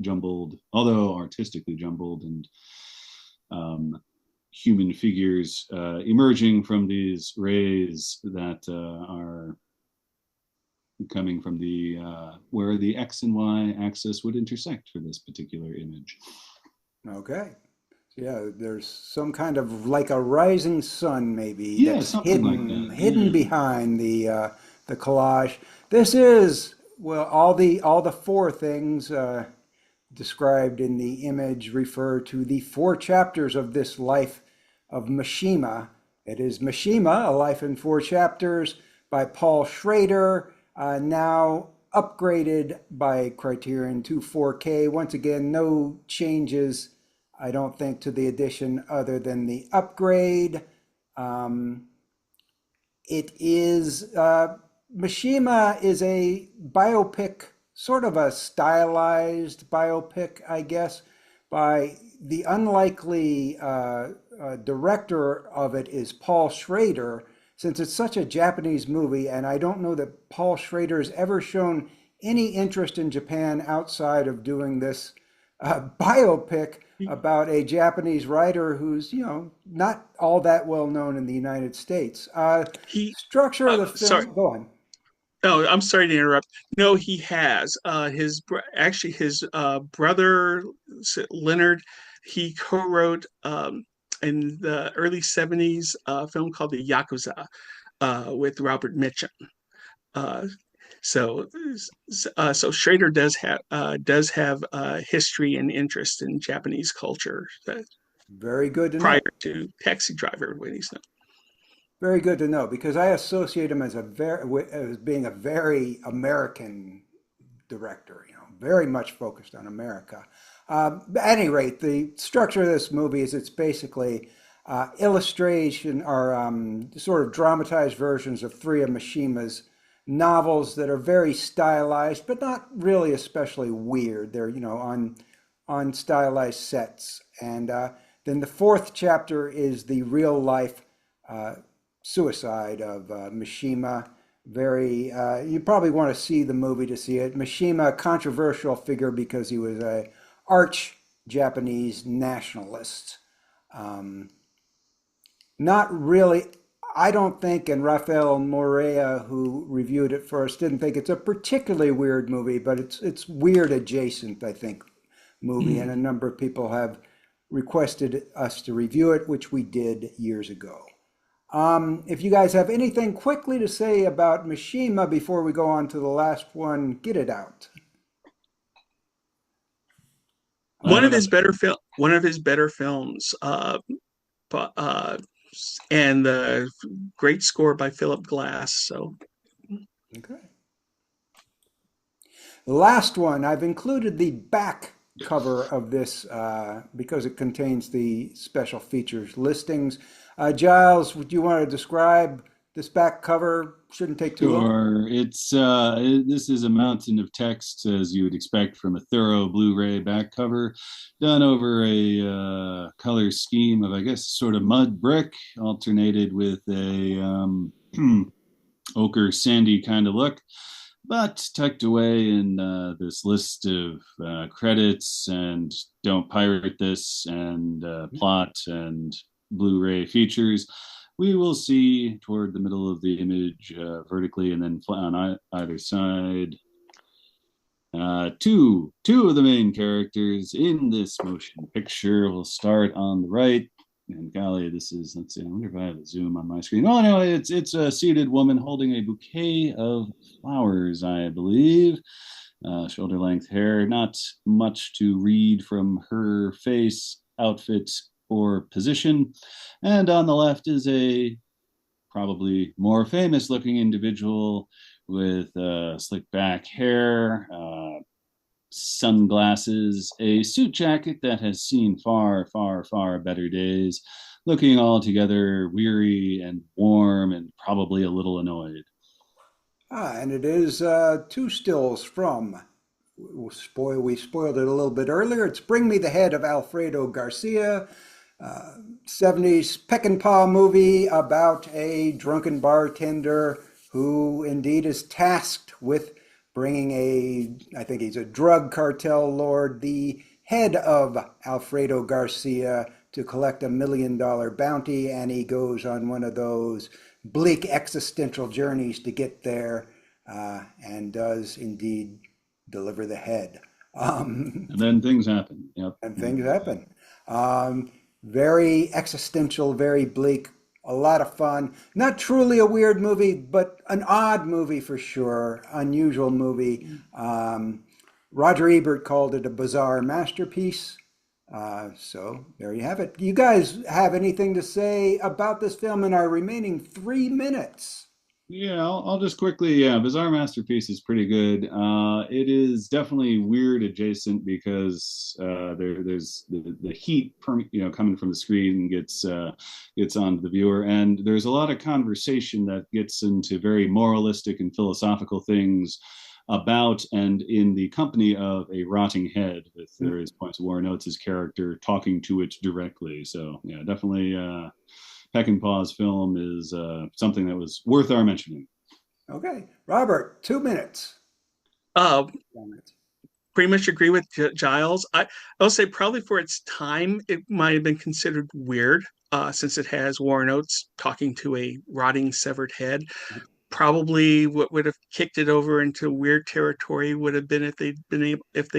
jumbled, although artistically jumbled, and human figures emerging from these rays that are coming from the where the X and Y axis would intersect for this particular image. Okay. Yeah, there's some kind of like a rising sun, maybe, that's something like that. hidden behind the collage. This is, well, all the 4 things described in the image refer to the 4 chapters of this life of Mishima. It is Mishima, A Life in 4 Chapters by Paul Schrader, now upgraded by Criterion to 4K. Once again, no changes, I don't think, to the edition other than the upgrade. It is, Mishima is a biopic sort of a stylized biopic, I guess, by the unlikely director of it is Paul Schrader, since it's such a Japanese movie, and I don't know that Paul Schrader has ever shown any interest in Japan outside of doing this biopic about a Japanese writer who's, not all that well known in the United States. He, Structure of the sorry. film, go on. Oh, I'm sorry to interrupt. No, he has. Actually his brother Leonard, he co-wrote in the early '70s a film called The Yakuza with Robert Mitchum. Uh, so so Schrader does have history and interest in Japanese culture Very good to prior know. to Taxi Driver when he's not. Very good to know because I associate him as being a very American director, very much focused on America. At any rate, the structure of this movie is it's basically illustration or sort of dramatized versions of three of Mishima's novels that are very stylized, but not really especially weird. They're, on stylized sets. And then the fourth chapter is the real life suicide of Mishima. Very, you probably want to see the movie to see it. Mishima, a controversial figure because he was a arch Japanese nationalist. Not really, I don't think, and Rafael Morea, who reviewed it first, didn't think it's a particularly weird movie, but it's weird adjacent, I think, movie, and a number of people have requested us to review it, which we did years ago. If you guys have anything quickly to say about Mishima before we go on to the last one, get it out. One of his better films, and the great score by Philip Glass. So, okay. The last one, I've included the back cover of this because it contains the special features listings. Giles, would you want to describe this back cover? Shouldn't take too long. Sure. This is a mountain of text, as you would expect from a thorough Blu-ray back cover, done over a color scheme of, I guess, sort of mud brick, alternated with a ochre sandy kind of look, but tucked away in this list of credits and don't pirate this and plot and Blu-ray features. We will see toward the middle of the image vertically and then on either side two of the main characters in this motion picture. We'll start on the right. And golly, this is, let's see, I wonder if I have a zoom on my screen. Oh, no, it's a seated woman holding a bouquet of flowers, I believe. Shoulder length hair, not much to read from her face, outfit, or position. And on the left is a probably more famous looking individual with slick back hair, sunglasses, a suit jacket that has seen far, far, far better days, looking altogether weary and warm and probably a little annoyed. And it is two stills from, we spoiled it a little bit earlier. It's Bring Me the Head of Alfredo Garcia, 70s peck and paw movie about a drunken bartender who indeed is tasked with bringing I think he's a drug cartel lord, the head of Alfredo Garcia, to collect $1 million bounty, and he goes on one of those bleak existential journeys to get there, and does indeed deliver the head. And then things happen. Yep. And things happen. Very existential, very bleak, a lot of fun. Not truly a weird movie, but an odd movie for sure. Unusual movie. Roger Ebert called it a bizarre masterpiece. So there you have it. You guys have anything to say about this film in our remaining 3 minutes? Yeah, I'll just quickly, Bizarre Masterpiece is pretty good. It is definitely weird adjacent because there's the heat coming from the screen gets onto the viewer, and there's a lot of conversation that gets into very moralistic and philosophical things about and in the company of a rotting head with various points of Warren Oates' character talking to it directly. So yeah, definitely Peckinpah's film is something that was worth our mentioning. Okay. Robert, 2 minutes. Pretty much agree with Giles. I'll say probably for its time, it might have been considered weird since it has Warren Oates talking to a rotting severed head. Probably what would have kicked it over into weird territory would have been if they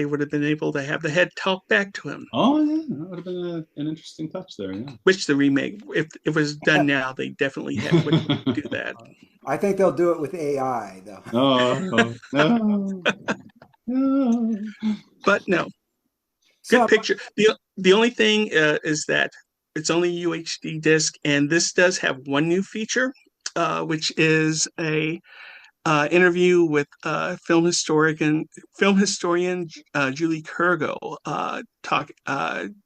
would have been able to have the head talk back to him. Oh yeah, that would have been an interesting touch there. Yeah. Which the remake, if it was done now, they definitely would do that. I think they'll do it with AI though. Oh no. No. But no, good picture. The only thing is that it's only UHD disc, and this does have one new feature, which is a interview with film historian Julie Kurgo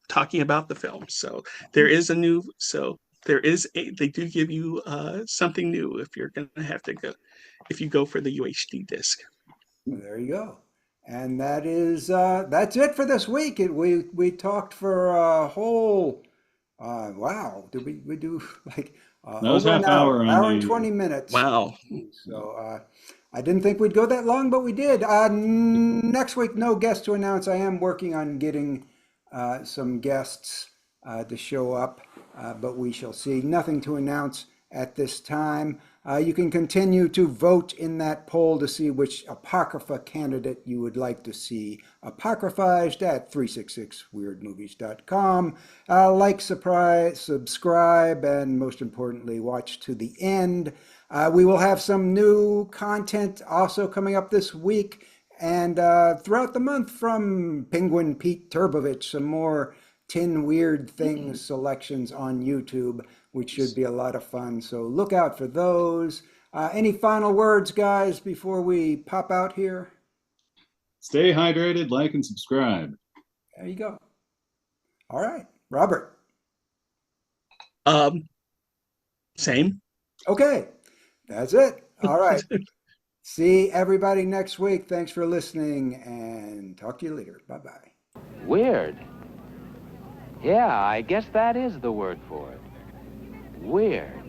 talking about the film. So there is they do give you something new if you're going to have to go if you go for the UHD disc. There you go. And that's it for this week. We talked for a whole wow. Did we do like over an hour and 20 minutes? Wow. So I didn't think we'd go that long, but we did. Next week, no guest to announce. I am working on getting some guests to show up, but we shall see. Nothing to announce at this time. You can continue to vote in that poll to see which Apocrypha candidate you would like to see apocryphized at 366weirdmovies.com. Like, subscribe, and most importantly, watch to the end. We will have some new content also coming up this week and throughout the month from Penguin Pete Turbovich, some more 10 Weird Things selections on YouTube, which should be a lot of fun. So look out for those. Any final words, guys, before we pop out here? Stay hydrated, like, and subscribe. There you go. All right. Robert. Same. Okay. That's it. All right. See everybody next week. Thanks for listening, and talk to you later. Bye-bye. Weird. Yeah, I guess that is the word for it. Weird.